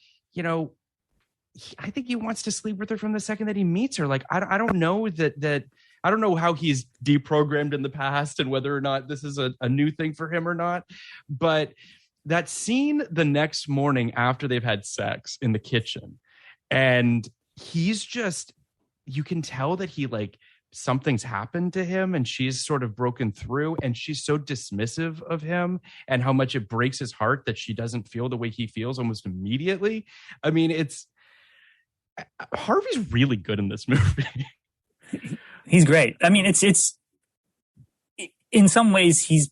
I think he wants to sleep with her from the second that he meets her. Like, I don't know that I don't know how he's deprogrammed in the past and whether or not this is a new thing for him or not. But that scene the next morning after they've had sex in the kitchen, and he's just, you can tell that he, like, something's happened to him and she's sort of broken through, and she's so dismissive of him and how much it breaks his heart that she doesn't feel the way he feels almost immediately. I mean, Harvey's really good in this movie. He's great. I mean, it's in some ways he's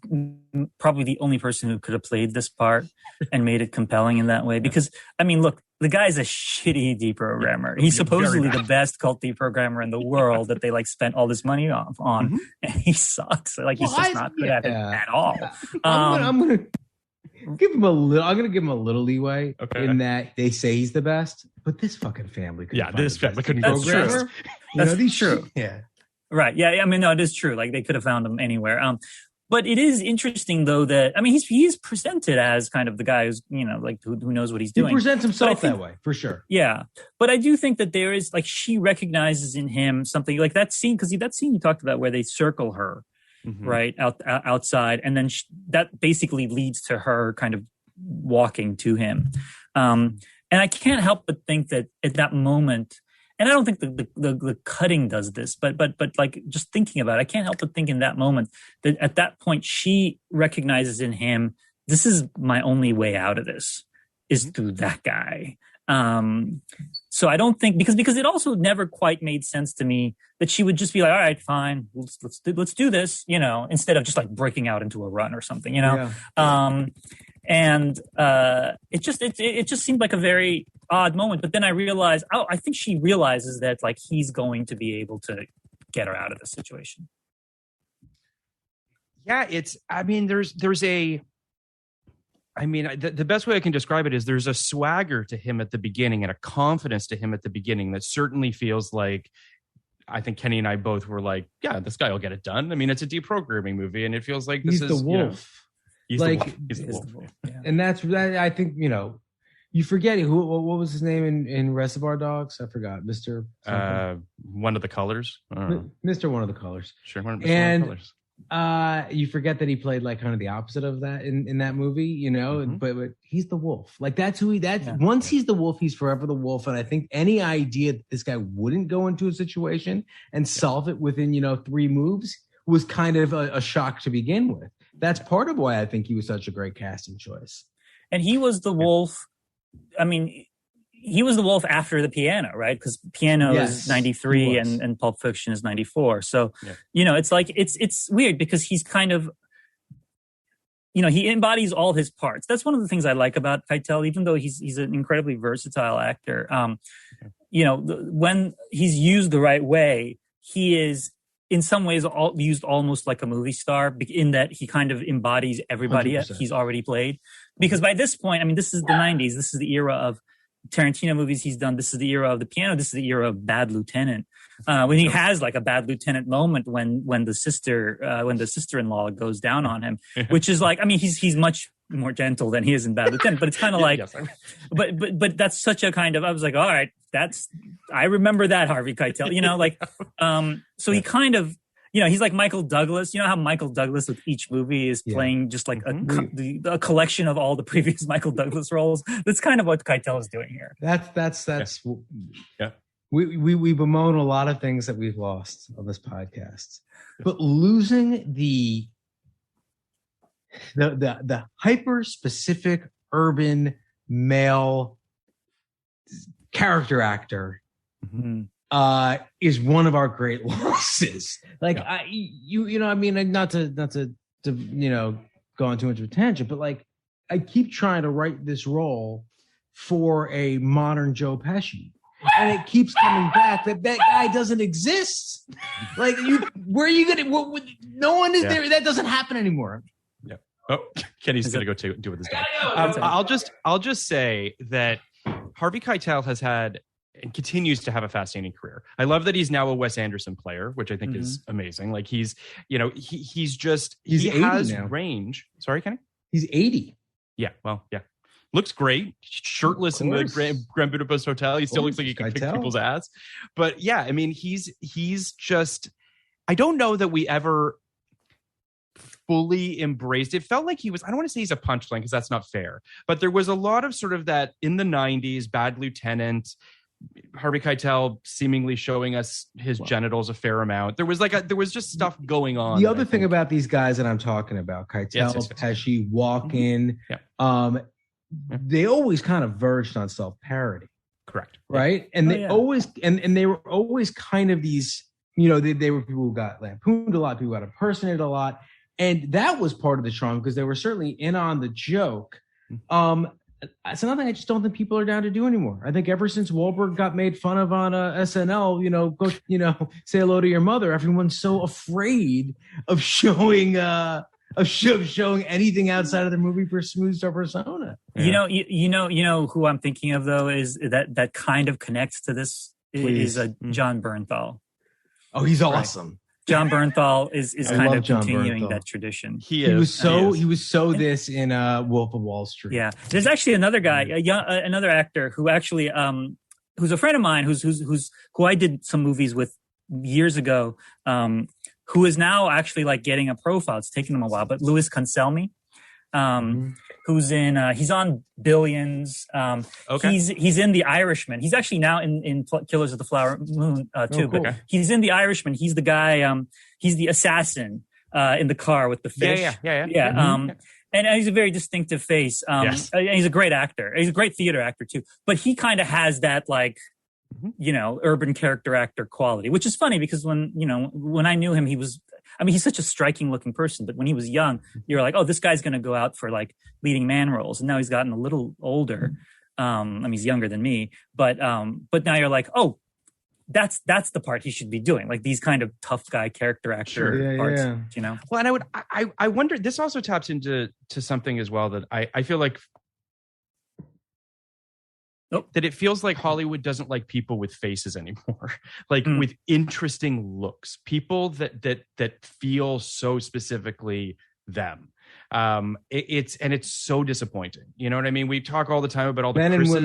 probably the only person who could have played this part and made it compelling in that way. Because, I mean, look, the guy's a shitty deprogrammer. He's supposedly the best cult deprogrammer in the world that they, like, spent all this money on, and he sucks. Like, he's just not good at it at all. Yeah. I'm gonna give him a little. I'm gonna give him a little leeway in that they say he's the best, but this fucking family couldn't. Yeah, this family couldn't. That's true. That's these true. Yeah. Right. Yeah. I mean, no, it is true. Like, they could have found him anywhere. But it is interesting, though, that, I mean, he's presented as kind of the guy who's, like, who knows what he's doing. He presents himself that way, for sure. Yeah. But I do think that there is, like, she recognizes in him something like that scene, because that scene you talked about where they circle her, right, outside. And then that basically leads to her kind of walking to him. And I can't help but think that at that moment, and I don't think the cutting does this, but like just thinking about it, I can't help but think in that moment that at that point she recognizes in him, this is my only way out of this, is through that guy. So I don't think, because it also never quite made sense to me that she would just be like, all right, fine, let's do this, instead of just like breaking out into a run or something, Yeah. And it just seemed like a very odd moment. But then I realized, I think she realizes that like he's going to be able to get her out of the situation. Yeah, the best way I can describe it is there's a swagger to him at the beginning and a confidence to him at the beginning that certainly feels like, I think Kenny and I both were like, yeah, this guy will get it done. I mean, it's a deprogramming movie, and it feels like he's the wolf. He's the wolf. Yeah. And that's that. I think you forget what was his name in Reservoir Dogs? I forgot, Mr. One of the colors. Mr. One of the Colors. Sure, One of the Colors. You forget that he played like kind of the opposite of that in that movie, but he's the wolf. Like that's who once he's the wolf, he's forever the wolf. And I think any idea that this guy wouldn't go into a situation and solve it within, 3 moves was kind of a shock to begin with. That's part of why I think he was such a great casting choice. And he was the wolf. I mean, he was the wolf after The Piano, right? Because Piano is 93 and Pulp Fiction is 94. So, it's like, it's weird because he's kind of, he embodies all his parts. That's one of the things I like about Keitel, even though he's an incredibly versatile actor. When he's used the right way, he is in some ways used almost like a movie star, in that he kind of embodies everybody 100%. He's already played. Because by this point, I mean, this is the 90s. This is the era of Tarantino movies he's done. This is the era of The Piano. This is the era of Bad Lieutenant. When he has like a Bad Lieutenant moment when the sister-in-law goes down on him, which is like, I mean, he's much more gentle than he is in Bad Lieutenant, but it's kind of like, but that's such a kind of, I was like, all right, I remember that Harvey Keitel, so he kind of, he's like Michael Douglas. You know how Michael Douglas with each movie is playing just like a collection of all the previous Michael Douglas roles. That's kind of what Keitel is doing here. That's yeah. We bemoan a lot of things that we've lost on this podcast, but losing the hyper specific urban male character actor is one of our great losses. Like not to go on too much of a tangent, but like I keep trying to write this role for a modern Joe Pesci, and it keeps coming back that guy doesn't exist. Like where are you gonna? No one is there. That doesn't happen anymore. Yeah. Oh, Kenny's gonna go do with his dog. I'll just say that Harvey Keitel has had and continues to have a fascinating career. I love that he's now a Wes Anderson player, which I think is amazing. Like he has now. Range. Sorry, Kenny? He's 80. Yeah. Well, yeah. Looks great. Shirtless in the Grand Budapest Hotel. He still looks like he can kick people's ass. But yeah, I mean, he's just, I don't know that we ever fully embraced. It felt like he was, I don't want to say he's a punchline because that's not fair, but there was a lot of sort of that in the 90s, Bad Lieutenant, Harvey Keitel seemingly showing us his genitals a fair amount. There was just stuff going on. The other thing about these guys that I'm talking about, Keitel, Pesci, Walken, they always kind of verged on self-parody. Correct. Right? And they always and they were always kind of these, they were people who got lampooned a lot, people who got impersonated a lot. And that was part of the charm because they were certainly in on the joke. It's another thing I just don't think people are down to do anymore. I think ever since Wahlberg got made fun of on SNL, go, say hello to your mother. Everyone's so afraid of showing anything outside of the movie for smooth star persona. Yeah. You know who I'm thinking of though is that kind of connects to this is John Bernthal. Oh, he's awesome. John Bernthal is I kind love of John continuing Bernthal. that tradition. He was so this in Wolf of Wall Street. Yeah, there's actually another guy, another actor who actually who's a friend of mine, who I did some movies with years ago, who is now actually like getting a profile. It's taken him a while, but Louis Conselmi. Who's in? He's on Billions. Okay. He's in The Irishman. He's actually now in Killers of the Flower Moon too. Cool. But he's in The Irishman. He's the guy. He's the assassin in the car with the fish. Yeah. And he's a very distinctive face. Yes. And he's a great actor. He's a great theater actor too. But he kind of has that like, urban character actor quality, which is funny because when I knew him, he's such a striking looking person, but when he was young, you're like, oh, this guy's going to go out for like leading man roles. And now he's gotten a little older. He's younger than me, but now you're like, oh, that's the part he should be doing. Like these kind of tough guy character actor parts, Well, and I wonder, this also taps into something as well that I feel like that it feels like Hollywood doesn't like people with faces anymore, like with interesting looks, people that feel so specifically them. It's so disappointing. You know what I mean? We talk all the time about all the men Chris's, and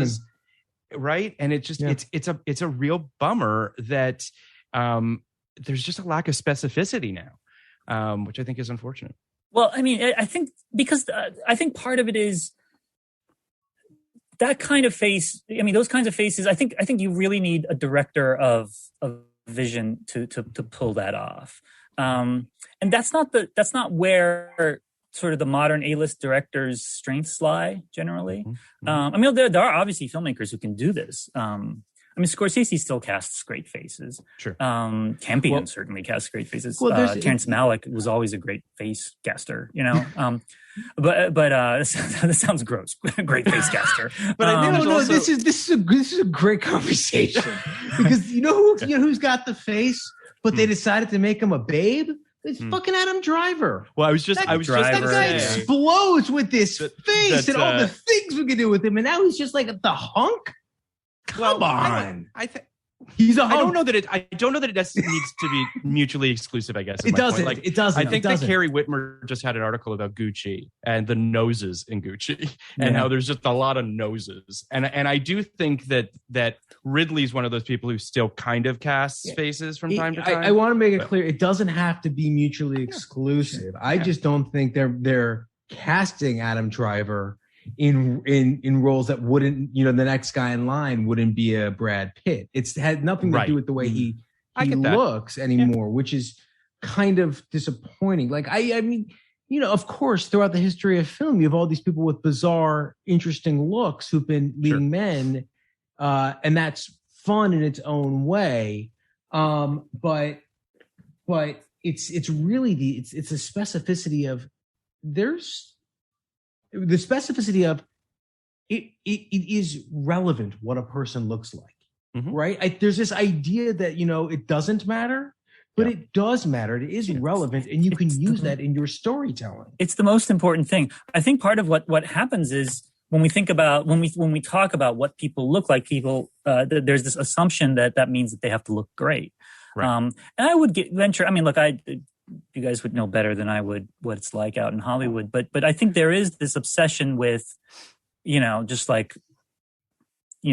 women, right? And it's just it's a real bummer that there's just a lack of specificity now, which I think is unfortunate. Well, I mean, I think because I think part of it is that kind of face. I mean, those kinds of faces. I think you really need a director of vision to pull that off. And that's not where sort of the modern A-list directors' strengths lie generally. There are obviously filmmakers who can do this. Scorsese still casts great faces. Sure. Campion certainly casts great faces. Terrence Malick was always a great face caster, but this sounds gross. Great face caster. But this is a great conversation because who's got the face, but they decided to make him a babe. It's fucking Adam Driver. Well, that guy explodes with this face and all the things we can do with him, and now he's just like the hunk. Come on, I think he's a hunk. I don't know that it needs to be mutually exclusive. I guess it doesn't. It doesn't. I think that Carrie Whitmer just had an article about Gucci and the noses in Gucci and how there's just a lot of noses. And I do think that Ridley's one of those people who still kind of casts faces from time to time. I want to make it clear. It doesn't have to be mutually exclusive. I just don't think they're casting Adam Driver in roles that wouldn't, the next guy in line wouldn't be a Brad Pitt. It's had nothing to do with the way he looks anymore, which is kind of disappointing. Like I mean, of course, throughout the history of film, you have all these people with bizarre, interesting looks who've been leading men, and that's fun in its own way. But it's really it's the specificity of the specificity of it is relevant what a person looks like, right? There's this idea that, it doesn't matter, but it does matter. It is relevant, and you can use that in your storytelling. It's the most important thing. I think part of what happens is when we think about, when we talk about what people look like, there's this assumption that means that they have to look great. Right. And I would venture, look, you guys would know better than I would what it's like out in Hollywood, but I think there is this obsession with, just like,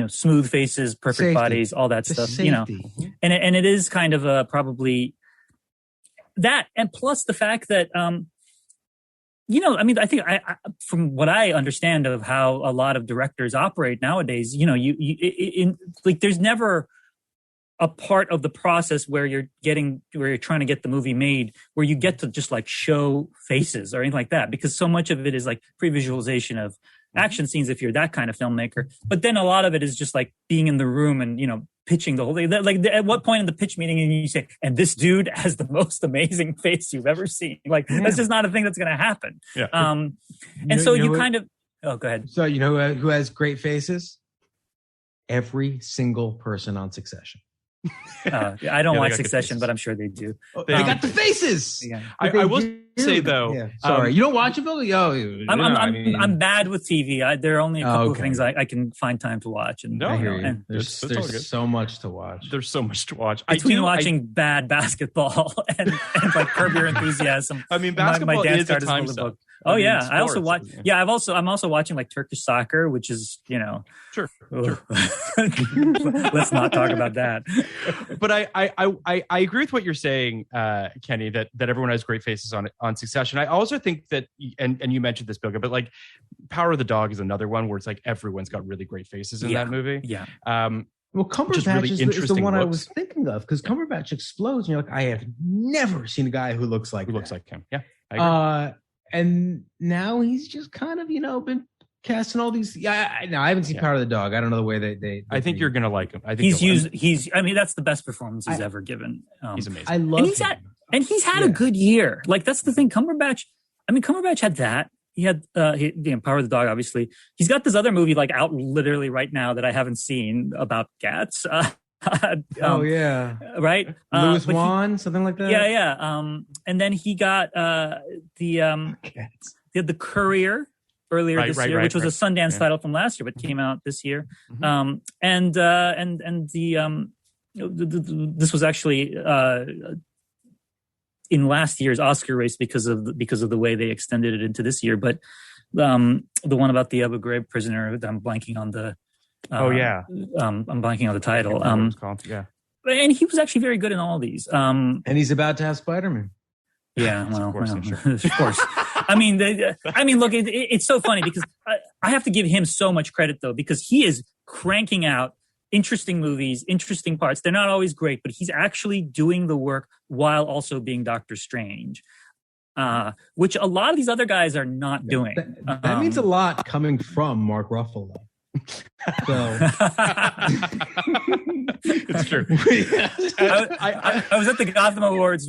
smooth faces, perfect bodies, all that stuff, and it is kind of probably that, and plus the fact that, I think I from what I understand of how a lot of directors operate nowadays, there's never a part of the process where you're trying to get the movie made, where you get to just like show faces or anything like that, because so much of it is like pre-visualization of action scenes if you're that kind of filmmaker. But then a lot of it is just like being in the room and, pitching the whole thing. Like at what point in the pitch meeting and you say, and this dude has the most amazing face you've ever seen. Like that's just not a thing that's going to happen. Yeah. Oh, go ahead. So who has great faces? Every single person on Succession. I don't watch Succession, but I'm sure they do. They got the faces. Yeah. I will say though, sorry, you don't watch it, Bill? I'm bad with TV. There are only a couple of things I can find time to watch. And I hear you. There's so much to watch. There's so much to watch. Between watching bad basketball and like Curb Your Enthusiasm. I mean, basketball my dance is a time suck. Oh yeah, I also watch. Yeah, I'm also watching like Turkish soccer, which is sure. Let's not talk about that. But I agree with what you're saying, Kenny, that everyone has great faces on Succession. I also think that, and you mentioned this, Bilge, but like Power of the Dog is another one where it's like everyone's got really great faces in that movie. Yeah. Well, Cumberbatch really is the one I was thinking of, because Cumberbatch explodes, and you're like, I have never seen a guy who looks like him. Yeah, I agree. And now he's just kind of, been casting all these. I haven't seen Power of the Dog. I don't know the way they I think you're gonna like him. I think he's. I mean, that's the best performance he's ever given. He's amazing. I love him. He's had a good year. Like that's the thing. Cumberbatch had that. He had Power of the Dog. Obviously, he's got this other movie like out literally right now that I haven't seen about cats. Right. Louis Wan, something like that. Yeah. And then he got the Courier earlier this year, which was a Sundance title from last year, but came out this year. Mm-hmm. This was actually in last year's Oscar race because of the way they extended it into this year. But the one about the Abu Ghraib prisoner, I'm blanking on the. I'm blanking on the title. And he was actually very good in all these. And he's about to have Spider-Man. Yeah, of course. I mean, look, it's so funny because I have to give him so much credit though, because he is cranking out interesting movies, interesting parts. They're not always great, but he's actually doing the work while also being Doctor Strange, which a lot of these other guys are not doing. That means a lot coming from Mark Ruffalo. So it's true. I was at the Gotham Awards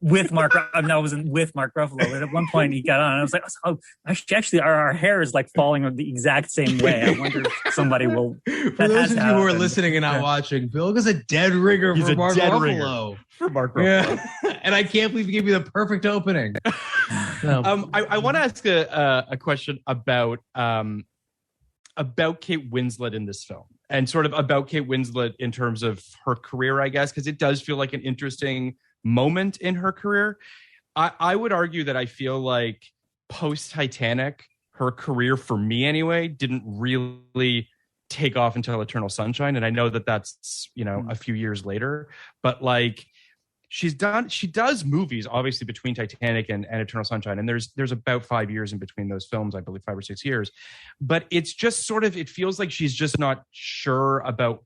with Mark. I wasn't with Mark Ruffalo. But at one point, he got on, and I was like, "Oh, actually, our hair is like falling the exact same way." I wonder if somebody will. For those of you who are listening and not watching, Bill is a dead ringer for Mark Ruffalo. For Mark Ruffalo, and I can't believe he gave me the perfect opening. I want to ask a question about Kate Winslet in this film, and sort of about Kate Winslet in terms of her career, I guess, because it does feel like an interesting moment in her career. I would argue that I feel like post-Titanic, her career, for me anyway, didn't really take off until Eternal Sunshine. And I know that that's, a few years later, but like she does movies obviously between Titanic and Eternal Sunshine, and there's about 5 years in between those films, I believe 5 or 6 years, but it's just sort of, it feels like she's just not sure about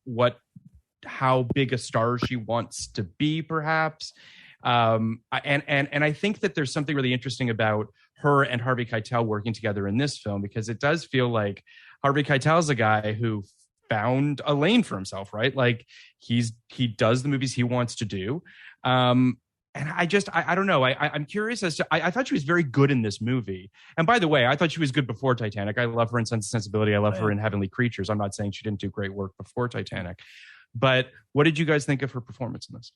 how big a star she wants to be, perhaps. And I think that there's something really interesting about her and Harvey Keitel working together in this film, because it does feel like Harvey Keitel is a guy who found a lane for himself, right? Like he does the movies he wants to do. And I don't know. I'm curious as to, I thought she was very good in this movie. And by the way, I thought she was good before Titanic. I love her in Sense and Sensibility. I love her in Heavenly Creatures. I'm not saying she didn't do great work before Titanic, but what did you guys think of her performance in this?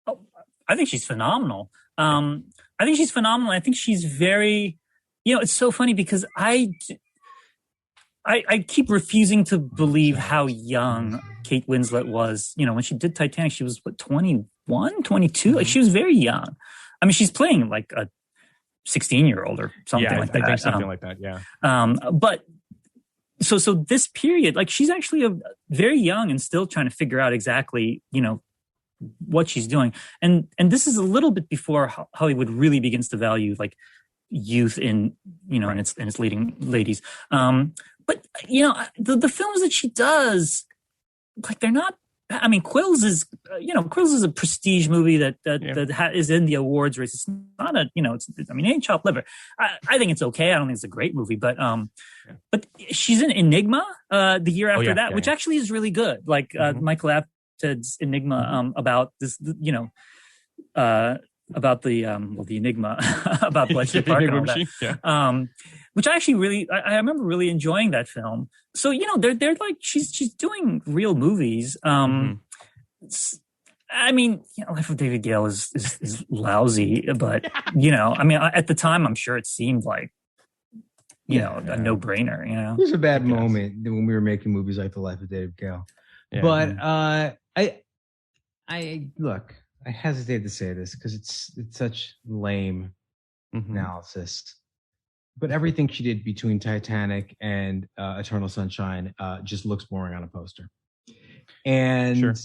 Oh, I think she's phenomenal. I think she's very, it's so funny because I keep refusing to believe how young Kate Winslet was. When she did Titanic, she was 21, 22. Like she was very young. I mean, she's playing like a 16-year-old or something like that. I think something like that. Yeah. But so this period, like she's actually very young and still trying to figure out exactly, what she's doing. And this is a little bit before Hollywood really begins to value like youth in, in its leading ladies. But the films that she does, like they're not. I mean, Quills is a prestige movie that is in the awards race. It's not ain't chopped liver. I think it's okay. I don't think it's a great movie, but she's in Enigma the year after that, which actually is really good. Like Michael Apted's Enigma about this, about the Enigma about Bletchley Park and all that. Which I actually I remember really enjoying that film. So, they're like, she's doing real movies. And I mean, Life of David Gale is lousy, but I mean, at the time, I'm sure it seemed like a no-brainer. There's a bad moment when we were making movies like The Life of David Gale, but I look. I hesitate to say this because it's such lame analysis. But everything she did between Titanic and Eternal Sunshine just looks boring on a poster. And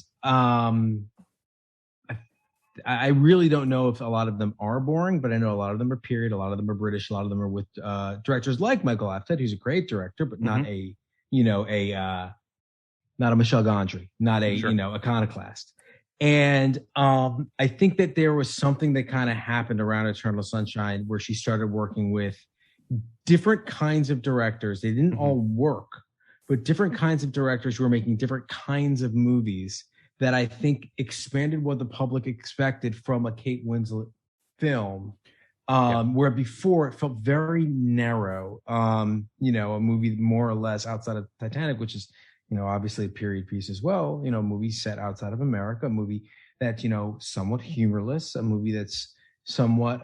I really don't know if a lot of them are boring, but I know a lot of them are period. A lot of them are British. A lot of them are with directors like Michael Apted, who's a great director, but not a Michel Gondry, not a iconoclast. And I think that there was something that kind of happened around Eternal Sunshine where she started working with different kinds of directors. They didn't all work, but different kinds of directors who were making different kinds of movies that I think expanded what the public expected from a Kate Winslet film, where before it felt very narrow. A movie more or less outside of Titanic, which is obviously a period piece as well. A movie set outside of America, a movie that's somewhat humorless, a movie that's somewhat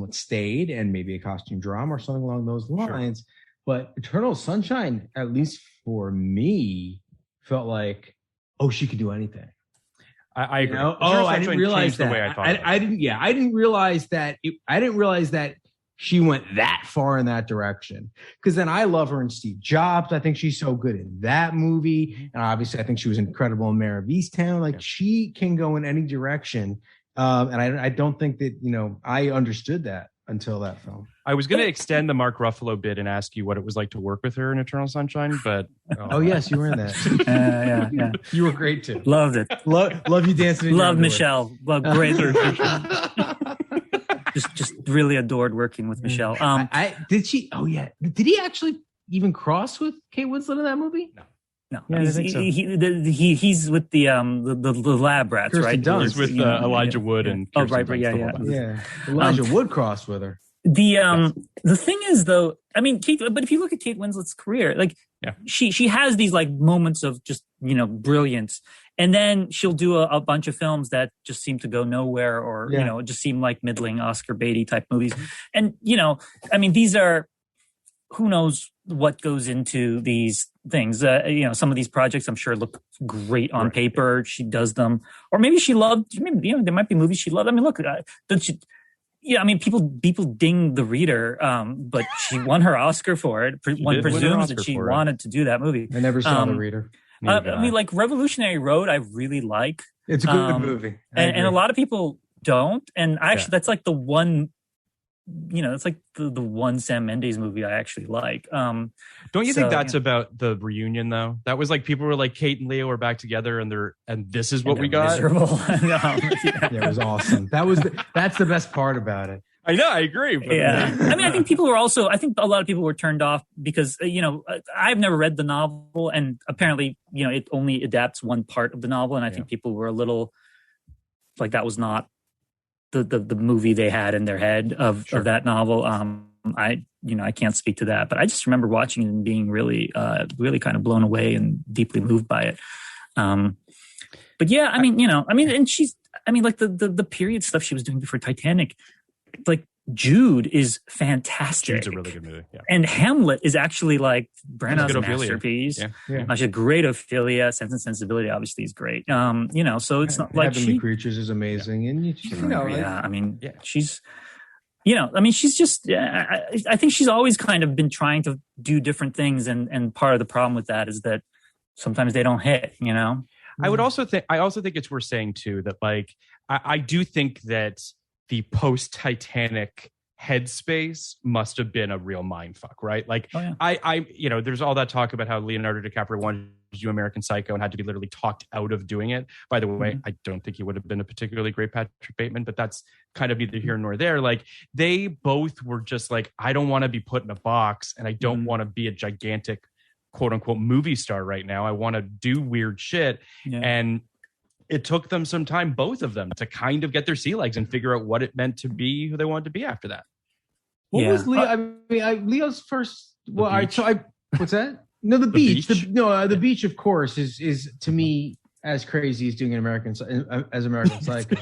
staid and maybe a costume drama or something along those lines. Sure. But Eternal Sunshine, at least for me, felt like, she could do anything. I agree. I didn't realize that. I didn't realize that. I didn't realize that she went that far in that direction. Because then I love her in Steve Jobs. I think she's so good in that movie, and obviously I think she was incredible in Mare of Easttown. Like she can go in any direction, and I don't think that I understood that until that film. I was going to extend the Mark Ruffalo bit and ask you what it was like to work with her in Eternal Sunshine, but yes, you were in that. Yeah. You were great too. Loved it. Love you dancing. Love Michelle. Love great. just really adored working with Michelle. Did she? Oh yeah. Did he actually even cross with Kate Winslet in that movie? No. Yeah, he's with the lab rats, Kirsten right? Dunst. He's with Elijah Wood and Kirsten Dunst. Yeah. Elijah Wood crossed with her. The thing is, though, I mean, but if you look at Kate Winslet's career, she has these moments of just brilliance, and then she'll do a bunch of films that just seem to go nowhere, or just seem like middling Oscar Beatty type movies. And I mean, these are, who knows what goes into these things. Some of these projects I'm sure look great on paper. She does them, or maybe she loved. Maybe there might be movies she loved. I mean, look, people ding The Reader, but she won her Oscar for it. One presumes that she wanted to do that movie. I never saw The Reader. I mean, Revolutionary Road, I really like. It's a good movie, and a lot of people don't. And actually, that's like the one. It's like the one Sam Mendes movie I actually like. Don't you think that's about the reunion though? That was like people were like, Kate and Leo were back together, and this is what we got. Miserable. It was awesome. That's the best part about it. I know, I agree. But I mean, I think people were also. I think a lot of people were turned off because I've never read the novel, and apparently it only adapts one part of the novel, and I think people were a little like that was not the movie they had in their head of that novel. I can't speak to that, but I just remember watching it and being really, really kind of blown away and deeply moved by it. But yeah, I mean, and like the period stuff she was doing before Titanic, like Jude is fantastic. Jude's a really good movie. Yeah. And Hamlet is actually like Branagh's masterpiece. Yeah. She's a great Ophelia. Sense and Sensibility obviously is great. So it's not like Heavenly Creatures is amazing. And she's she's just, I think she's always kind of been trying to do different things. And part of the problem with that is that sometimes they don't hit, I also think it's worth saying too, that like, I do think that the post-Titanic headspace must have been a real mindfuck, right? Like, there's all that talk about how Leonardo DiCaprio wanted to do American Psycho and had to be literally talked out of doing it. By the way, I don't think he would have been a particularly great Patrick Bateman, but that's kind of neither here nor there. Like, they both were just like, I don't want to be put in a box, and I don't want to be a gigantic quote unquote movie star right now. I want to do weird shit. And it took them some time, both of them, to kind of get their sea legs and figure out what it meant to be who they wanted to be after that. What was Leo? Leo's first. Well, what's that? No, the beach. The beach, of course, is to me. as crazy as doing American Psycho.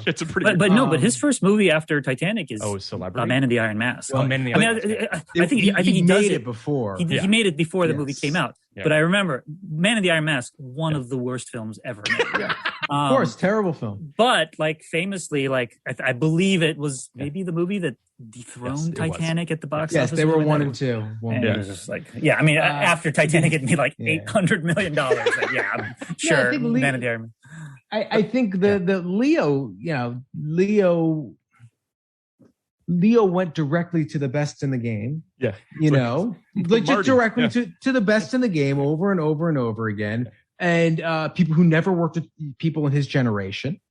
It's a pretty. But his first movie after Titanic is Celebrity, Man in the Iron Mask. Man in the Iron Mask. I think he made does it before. He made it before the movie came out. Yeah. But I remember Man in the Iron Mask, one of the worst films ever made. Of course, terrible film. But like famously, like I believe it was maybe the movie that dethroned Titanic at the box office. Yes, they were 1 and 2. And it was just like, after Titanic, it made like $800 million. Like, I'm sure. I think Man in the Iron Mask. I think the Leo, Leo went directly to the best in the game. Yeah. Just directly to the best in the game over and over and over again. And people who never worked with people in his generation,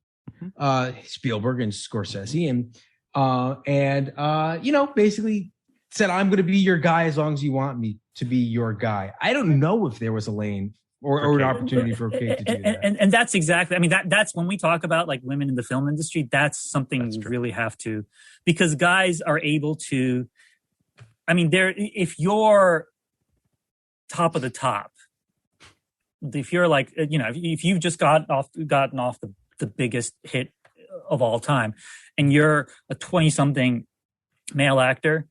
Spielberg and Scorsese, and basically said, I'm going to be your guy as long as you want me to be your guy. I don't know if there was a lane or an opportunity for Kate to do that. And that's exactly, that's when we talk about like women in the film industry, that's something we really have to, because guys are able to, if you're top of the top, if you're like, if you've just gotten off the biggest hit of all time and you're a 20-something male actor,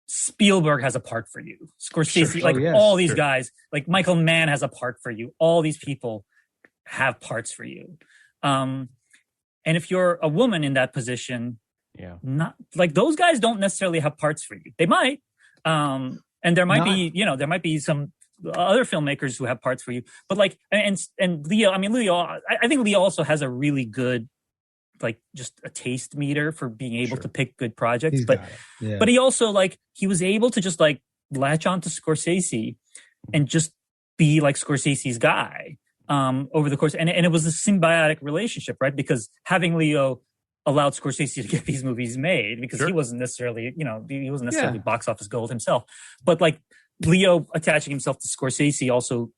Spielberg has a part for you. Scorsese, all these guys, like Michael Mann has a part for you. All these people have parts for you. And if you're a woman in that position, not like those guys don't necessarily have parts for you. They might, and there might be some other filmmakers who have parts for you. But like, and Leo, I think Leo also has a really good, like, just a taste meter for being able to pick good projects. But he also, like, he was able to just like latch on to Scorsese and just be like Scorsese's guy over the course. And it was a symbiotic relationship, right? Because having Leo allowed Scorsese to get these movies made, because he wasn't necessarily, box office gold himself. But like Leo attaching himself to Scorsese also,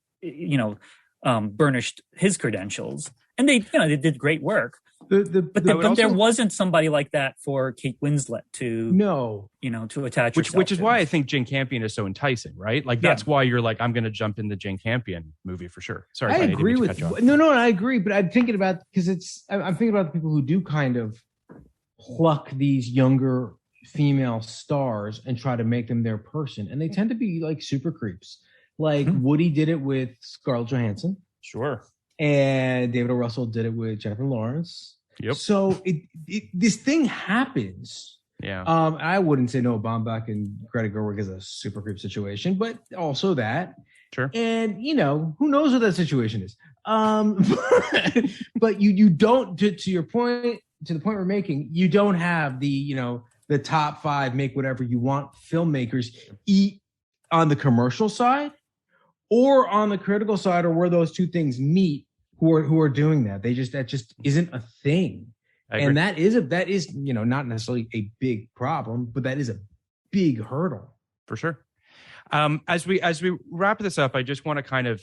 burnished his credentials. And they did great work. But there wasn't somebody like that for Kate Winslet to attach herself which is why I think Jane Campion is so enticing, right? Like that's why you're like, I'm going to jump in the Jane Campion movie for sure. Sorry, I agree with you. No, I agree. But I'm thinking about, because I'm thinking about the people who do kind of pluck these younger female stars and try to make them their person, and they tend to be like super creeps. Like Woody did it with Scarlett Johansson. Sure. And David O. Russell did it with Jennifer Lawrence. Yep. So this thing happens. Yeah. I wouldn't say Noah Baumbach and Greta Gerwig is a super creep situation, but also that. Sure. And who knows what that situation is. But you don't, to your point, to the point we're making, you don't have the top 5 make whatever you want filmmakers eat on the commercial side or on the critical side, or where those two things meet, who are doing that. That just isn't a thing. And that is not necessarily a big problem, but that is a big hurdle. For sure. As we wrap this up, I just want to kind of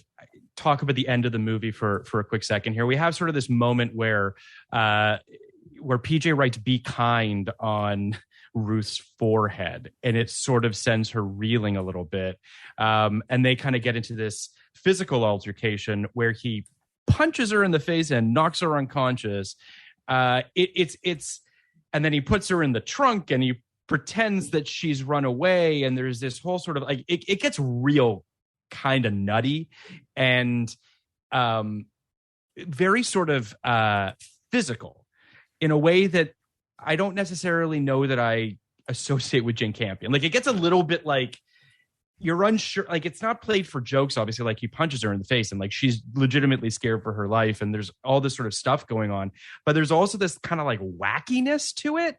talk about the end of the movie for a quick second here. We have sort of this moment where PJ writes "be kind" on Ruth's forehead, and it sort of sends her reeling a little bit. And they kind of get into this physical altercation where he punches her in the face and knocks her unconscious. It's and then he puts her in the trunk and he pretends that she's run away. And there's this whole sort of like, it gets real kind of nutty and very sort of physical in a way that I don't necessarily know that I associate with Jane Campion. Like, it gets a little bit like you're unsure, like it's not played for jokes, obviously, like he punches her in the face and like she's legitimately scared for her life. And there's all this sort of stuff going on, but there's also this kind of like wackiness to it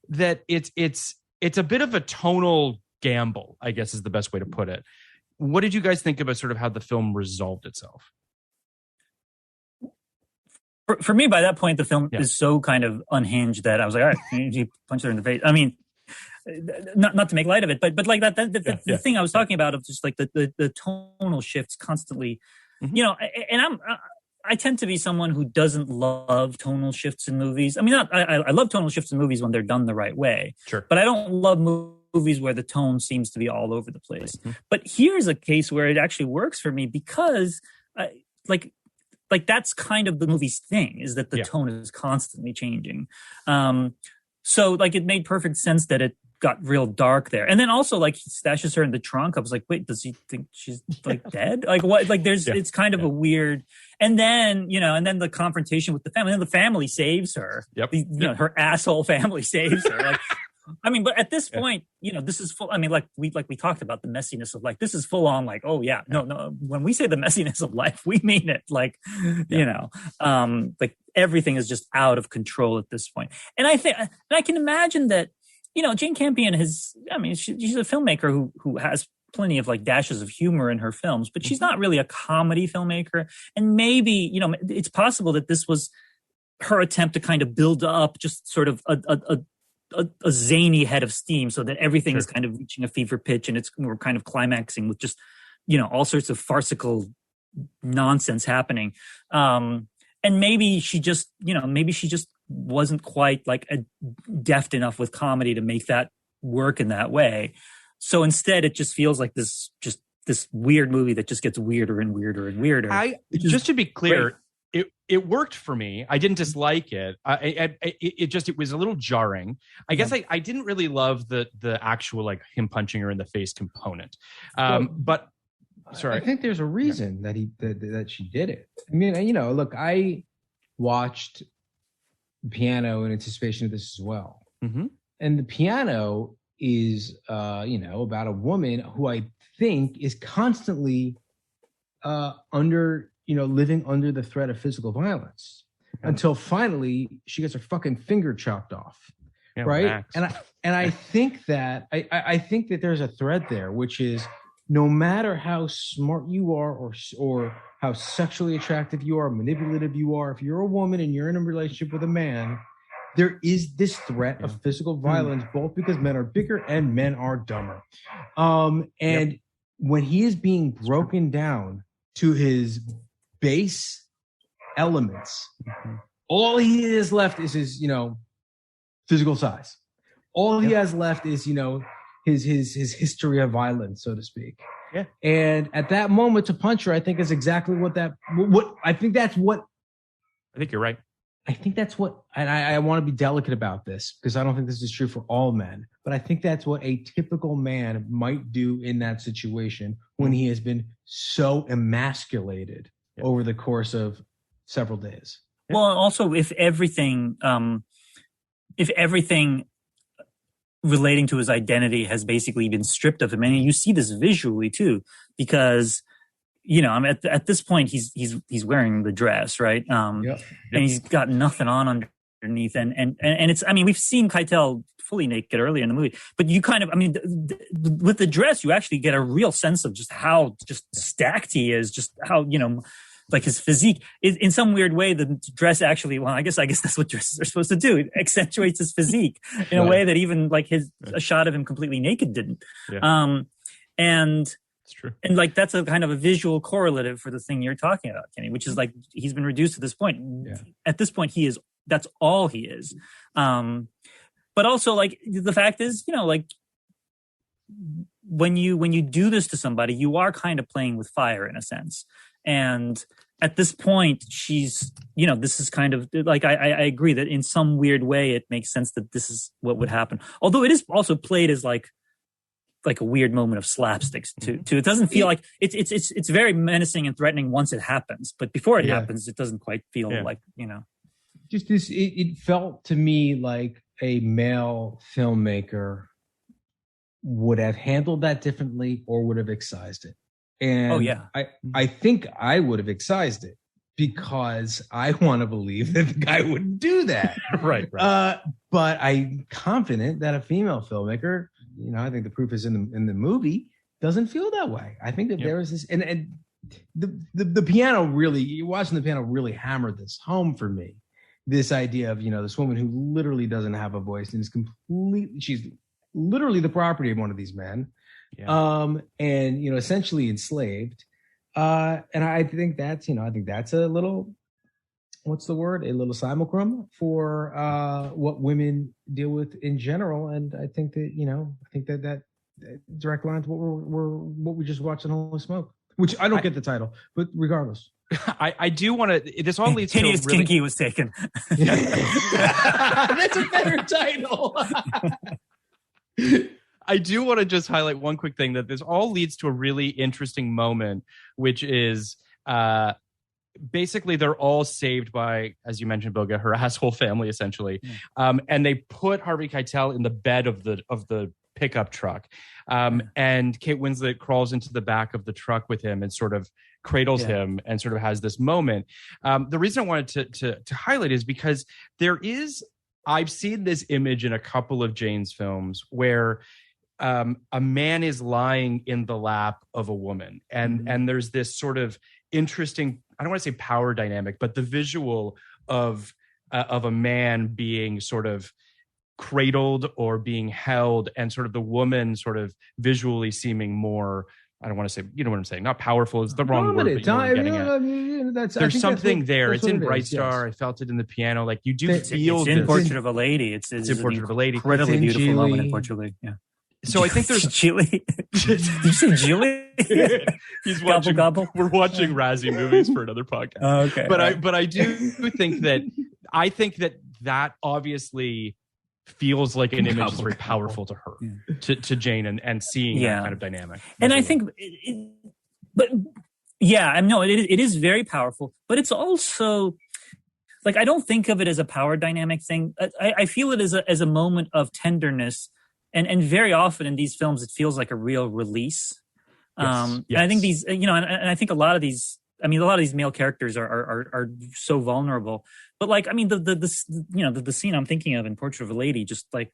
that it's a bit of a tonal gamble, I guess is the best way to put it. What did you guys think about sort of how the film resolved itself? For me, by that point, the film is so kind of unhinged that I was like, all right, he punched her in the face. I mean, not to make light of it, but like the thing I was talking about of just like the tonal shifts constantly, and I tend to be someone who doesn't love tonal shifts in movies. I mean, I love tonal shifts in movies when they're done the right way. Sure. But I don't love movies where the tone seems to be all over the place. Mm-hmm. But here's a case where it actually works for me because, like, like that's kind of the movie's thing, is that the tone is constantly changing. So like it made perfect sense that it got real dark there. And then also like he stashes her in the trunk. I was like, wait, does he think she's like dead? Like what? Like there's, it's kind of a weird, and then, and then the confrontation with the family, and then the family saves her. Her asshole family saves her. Like, I mean, but at this point, this is full. I mean, like we talked about the messiness of like, this is full on like, oh yeah, no. When we say the messiness of life, we mean it. Like, like everything is just out of control at this point. And I can imagine that, Jane Campion she's a filmmaker who has plenty of like dashes of humor in her films, but she's not really a comedy filmmaker. And maybe, it's possible that this was her attempt to kind of build up just sort of a zany head of steam, so that everything is kind of reaching a fever pitch, and we're kind of climaxing with just, all sorts of farcical nonsense happening. And maybe she just wasn't quite like deft enough with comedy to make that work in that way. So instead, it just feels like this weird movie that just gets weirder and weirder and weirder. Just to be clear, it worked for me. I didn't dislike it. It was a little jarring. I guess I didn't really love the actual like him punching her in the face component. But sorry, I think there's a reason that she did it. I mean, look, I watched The Piano in anticipation of this as well, and The Piano is about a woman who I think is constantly living under the threat of physical violence until finally she gets her fucking finger chopped off. Right. Max. And I think that I think that there's a thread there, which is no matter how smart you are or how sexually attractive you are, manipulative you are, if you're a woman and you're in a relationship with a man, there is this threat of physical violence, both because men are bigger and men are dumber. And when he is being broken down to his base elements, all he is left is his, physical size. All he has left is, his history of violence, so to speak. Yeah. And at that moment to punch her, I think is exactly I think you're right. I think that's what, and I want to be delicate about this because I don't think this is true for all men, but I think that's what a typical man might do in that situation when he has been so emasculated over the course of several days. Well, also if everything relating to his identity has basically been stripped of him, and you see this visually too, because at this point he's wearing the dress, right? And he's got nothing on underneath, and it's, I mean, we've seen Keitel fully naked earlier in the movie, but you kind of, I mean, with the dress, you actually get a real sense of just how just stacked he is, just how, like his physique is, in some weird way, the dress actually, well, I guess that's what dresses are supposed to do. It accentuates his physique in a way that even like a shot of him completely naked didn't. And it's true. And like, that's a kind of a visual correlative for the thing you're talking about, Kenny, which is like, he's been reduced to this point. At this point, that's all he is. But also like the fact is, like when you do this to somebody, you are kind of playing with fire in a sense. And at this point, she's, this is kind of like, I agree that in some weird way, it makes sense that this is what would happen. Although it is also played as like a weird moment of slapstick too. It doesn't feel like it's very menacing and threatening once it happens, but before it happens, it doesn't quite feel like, just this, it felt to me like a male filmmaker would have handled that differently or would have excised it. And I think I would have excised it because I want to believe that the guy wouldn't do that. Right. But I'm confident that a female filmmaker, I think the proof is in the movie, doesn't feel that way. I think that there is this, and the piano really, watching the piano really hammered this home for me. This idea of, this woman who literally doesn't have a voice and is she's literally the property of one of these men. And essentially enslaved. And I think that's, a little, what's the word? A little simulacrum for what women deal with in general. And I think that, that direct line to what we just watched in Holy Smoke, which I don't get the title, but regardless. I do want to. This all leads Hideous to a really, Kinky was taken. That's a better title. I do want to just highlight one quick thing, that this all leads to a really interesting moment, which is basically they're all saved by, as you mentioned, Bilge, her asshole family, essentially. And they put Harvey Keitel in the bed of the pickup truck. And Kate Winslet crawls into the back of the truck with him and sort of cradles him and sort of has this moment. The reason I wanted to highlight is because I've seen this image in a couple of Jane's films where a man is lying in the lap of a woman, and there's this sort of interesting, I don't want to say power dynamic, but the visual of a man being sort of cradled or being held, and sort of the woman sort of visually seeming more, I don't want to say, you know what I'm saying, not powerful is the wrong word, but there's something there. It's in Bright Star. I felt it in the piano. Like you do feel it's in Portrait of a Lady. It's in Portrait of a Lady. Incredibly beautiful moment in Portrait of a Lady. Yeah. So I think there's Chile. Did you say Chile? He's watching. Gobble. We're watching Razzie movies for another podcast. Oh, okay. But I do think that obviously feels like an image that's very powerful to her, to Jane, and seeing that kind of dynamic. And I think, it is very powerful, but it's also like, I don't think of it as a power dynamic thing. I feel it as a moment of tenderness. And very often in these films, it feels like a real release. And I think these, and I think a lot of these male characters are so vulnerable. But like, I mean, the scene I'm thinking of in Portrait of a Lady just like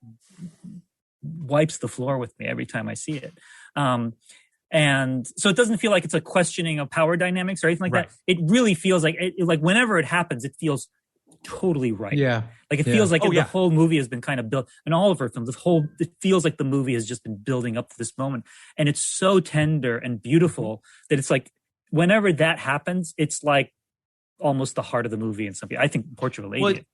wipes the floor with me every time I see it. And so it doesn't feel like it's a questioning of power dynamics or anything like that. It really feels like like whenever it happens, it feels totally right. Yeah. Like it feels like the whole movie has been kind of built, in all of her films, it feels like the movie has just been building up to this moment. And it's so tender and beautiful that it's like, whenever that happens, it's like almost the heart of the movie in something. I think Portrait of a Lady.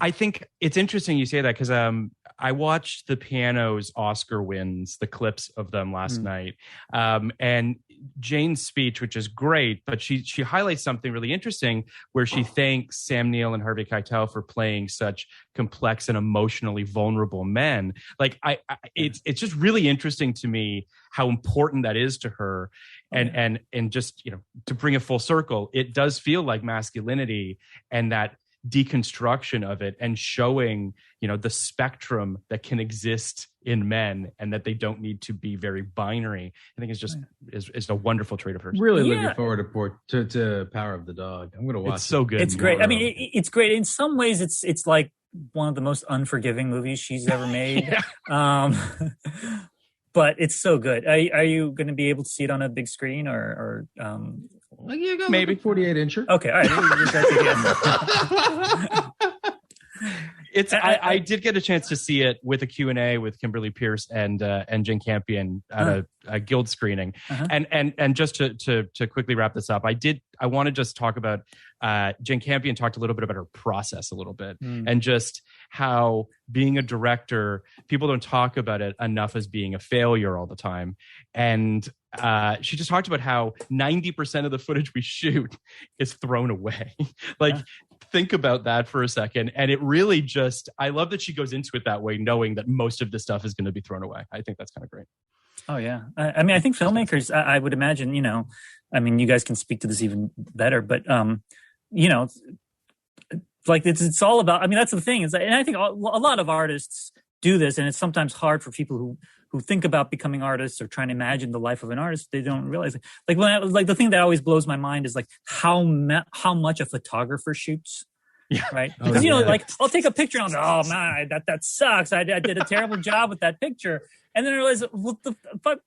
I think it's interesting you say that, because I watched the Pianos Oscar wins, the clips of them last night, and Jane's speech, which is great, but she highlights something really interesting where she thanks Sam Neill and Harvey Keitel for playing such complex and emotionally vulnerable men. Like it's just really interesting to me how important that is to her. And just, to bring it full circle, it does feel like masculinity and that deconstruction of it, and showing, the spectrum that can exist in men and that they don't need to be very binary. I think it's just is a wonderful trait of hers. Really looking forward to Power of the Dog. I'm going to watch It's so good. It's great. I mean, it's great. In some ways, it's like one of the most unforgiving movies she's ever made. But it's so good. Are you going to be able to see it on a big screen or maybe 48-incher? Okay, all right. I did get a chance to see it with a Q&A with Kimberly Pierce and Jane Campion at a guild screening. And just to quickly wrap this up, I want to just talk about Jane Campion talked a little bit about her process a little bit, and just how being a director, people don't talk about it enough as being a failure all the time. And she just talked about how 90% of the footage we shoot is thrown away. Think about that for a second. And it really I love that she goes into it that way, knowing that most of the stuff is going to be thrown away. I think that's kind of great. Oh, yeah. I mean, I think filmmakers, I would imagine, you guys can speak to this even better, but, like it's all about, I mean, that's the thing. And I think a lot of artists do this, and it's sometimes hard for people who think about becoming artists or trying to imagine the life of an artist. They don't realize it. Like the thing that always blows my mind is like how much a photographer shoots. Yeah. Right. Because I'll take a picture and I'll go, oh man, that sucks. I did a terrible job with that picture. And then I realized,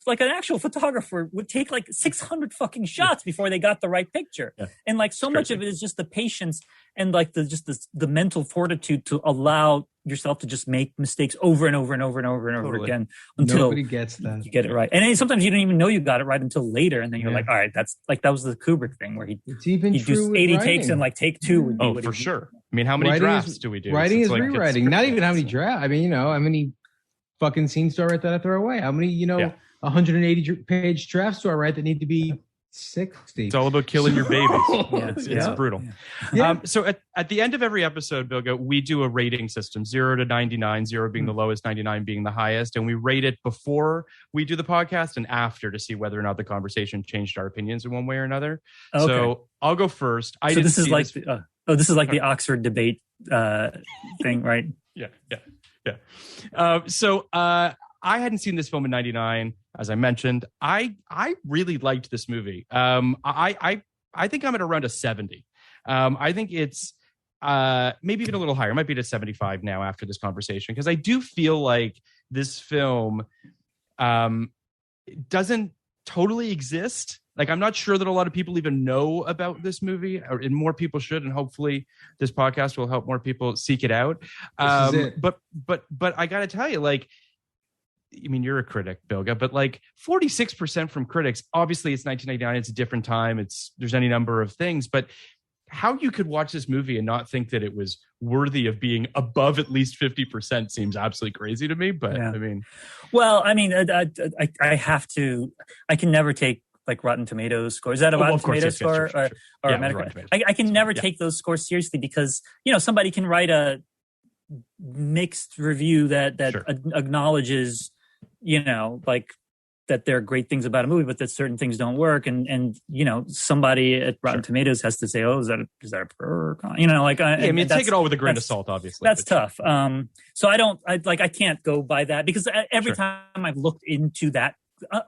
like an actual photographer would take like 600 fucking shots before they got the right picture. Yeah. And like so much of it is just the patience and like the mental fortitude to allow yourself to just make mistakes over and over and over and over and over again until nobody gets that. You get it right. And then sometimes you don't even know you got it right until later. And then you're like, all right, that's like, that was the Kubrick thing where he'd do 80 takes and like take two. Would be for sure. I mean, how many drafts do we do? Writing is rewriting. Not even how many drafts. I mean, how many fucking scenes do I write that I throw away? How many, 180 page drafts do I write that need to be 60. It's all about killing your babies. Yeah, It's brutal. Yeah. So at the end of every episode, Bilge, we do a rating system, 0 to 99, 0 being the lowest, 99 being the highest. And we rate it before we do the podcast and after to see whether or not the conversation changed our opinions in one way or another. Okay. So I'll go first. This is like the Oxford debate thing, right? Yeah. So I hadn't seen this film in 99, as I mentioned. I really liked this movie. I think I'm at around a 70. I think it's maybe even a little higher. It might be at a 75 now after this conversation, because I do feel like this film doesn't totally exist. Like, I'm not sure that a lot of people even know about this movie, and more people should. And hopefully this podcast will help more people seek it out. This is it. But I got to tell you, like, I mean, you're a critic, Bilge, but like 46% from critics. Obviously, it's 1999. It's a different time. There's any number of things, but how you could watch this movie and not think that it was worthy of being above at least 50% seems absolutely crazy to me. But Yeah. I mean, Well, I mean, I have to. I can never take like Rotten Tomatoes score. Is that a Rotten Tomatoes score or Yeah, Metacritic? Rotten Tomatoes. I can never take those scores seriously because somebody can write a mixed review that Sure. acknowledges like that there are great things about a movie, but that certain things don't work, and somebody at Rotten Tomatoes has to say, "Oh, is that a pro or con?" I mean, take it all with a grain of salt, obviously. That's tough. So I can't go by that because every time I've looked into that,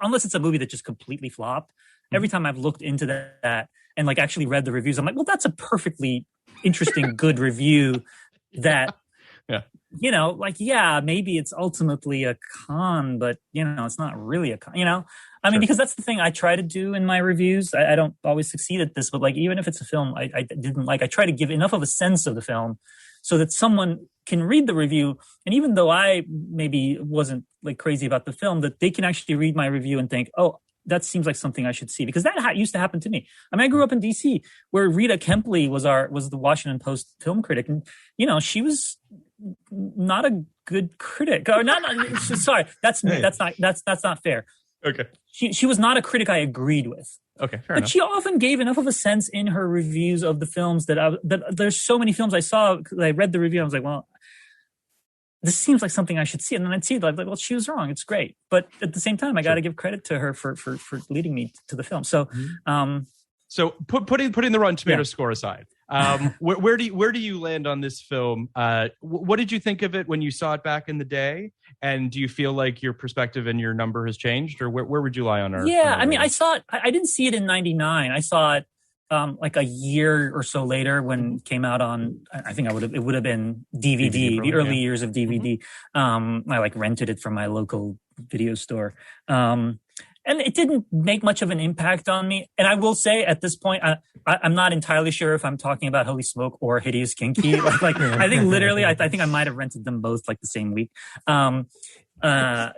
unless it's a movie that just completely flopped, every time I've looked into that and like actually read the reviews, I'm like, well, that's a perfectly interesting, good review that. Maybe it's ultimately a con, but it's not really a con, I mean, because that's the thing I try to do in my reviews. I don't always succeed at this, but like, even if it's a film I didn't like, I try to give enough of a sense of the film so that someone can read the review. And even though I maybe wasn't like crazy about the film, that they can actually read my review and think, oh, that seems like something I should see, because that used to happen to me. I mean, I grew up in DC where Rita Kempley was the Washington Post film critic. And, she was not a good critic, or not. Sorry, that's not fair. Okay. She was not a critic I agreed with. Okay, fair but enough. she often gave enough of a sense in her reviews of the films that there's so many films I saw. I read the review, I was like, well, this seems like something I should see, and then I'd see it. Like, well, she was wrong. It's great, but at the same time, I got to give credit to her for leading me to the film. So, So putting the Rotten Tomatoes score aside, where do you land on this film? What did you think of it when you saw it back in the day? And do you feel like your perspective and your number has changed, or where would you lie on our? Yeah, I mean, I saw it. I didn't see it in '99. I saw it like a year or so later when it came out on. I think it would have been DVD. The early years of DVD. I like rented it from my local video store. And it didn't make much of an impact on me. And I will say at this point, I'm not entirely sure if I'm talking about Holy Smoke or Hideous Kinky. Like I think literally, I think I might have rented them both like the same week. No, I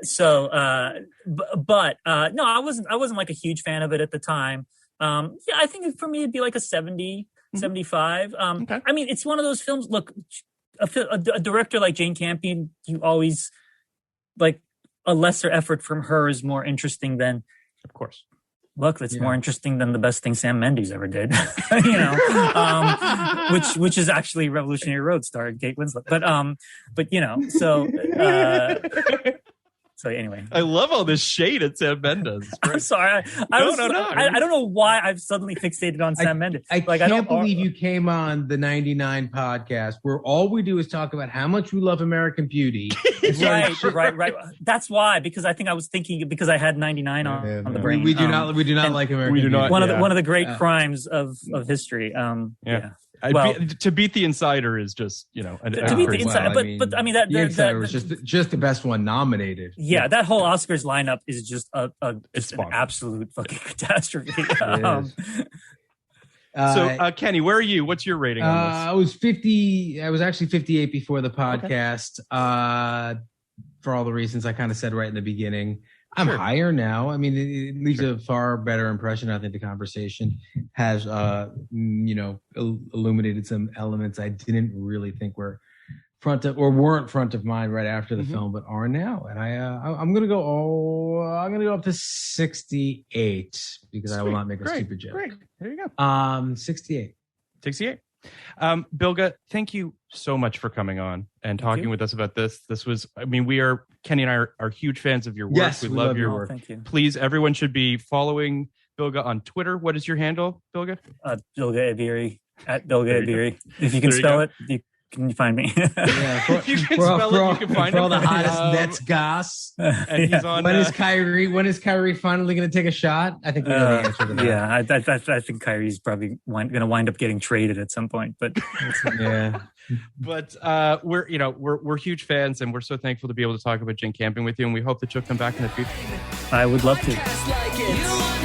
wasn't like a huge fan of it at the time. I think for me, it'd be like a 70, 75. Okay. I mean, it's one of those films. Look, a director like Jane Campion, you always like, a lesser effort from her is more interesting than, of course. Look, it's more interesting than the best thing Sam Mendes ever did, which is actually Revolutionary Road starred Kate Winslet. So anyway, I love all this shade at Sam Mendes. I'm sorry. I don't know why I've suddenly fixated on Sam Mendes. I can't believe you came on the 99 podcast where all we do is talk about how much we love American Beauty. Right. That's why, because I think I was thinking because I had 99 on the brain. We do not like American Beauty. One of the great crimes of history. To beat the Insider is just to beat the Insider, but I mean that the Insider was just the best one nominated. Yeah, that whole Oscars lineup is just an absolute fucking catastrophe. So Kenny, where are you? What's your rating on this? I was 50. I was actually 58 before the podcast. For all the reasons I kind of said right in the beginning. I'm higher now. I mean, it leaves a far better impression. I think the conversation has, illuminated some elements I didn't really think were weren't front of mind right after the film, but are now. And I'm gonna go up to 68 because I will not make a stupid joke. Great. There you go. 68. 68. Bilge, thank you so much for coming on and talking with us about this. This was, Kenny and I are huge fans of your work. Yes, we love your work. Thank you. Please, everyone should be following Bilge on Twitter. What is your handle, Bilge? Bilge Ebiri, at Bilge Ebiri. If you can spell it, you can find me. If you can spell it, you can find for him. all the hottest Nets goss. And he's on. When is Kyrie finally going to take a shot? I think we know the answer to that. Yeah, I think Kyrie's probably going to wind up getting traded at some point. But yeah. But we're huge fans, and we're so thankful to be able to talk about Jane Campion with you, and we hope that you'll come back in the future. I would love to. Podcast like it.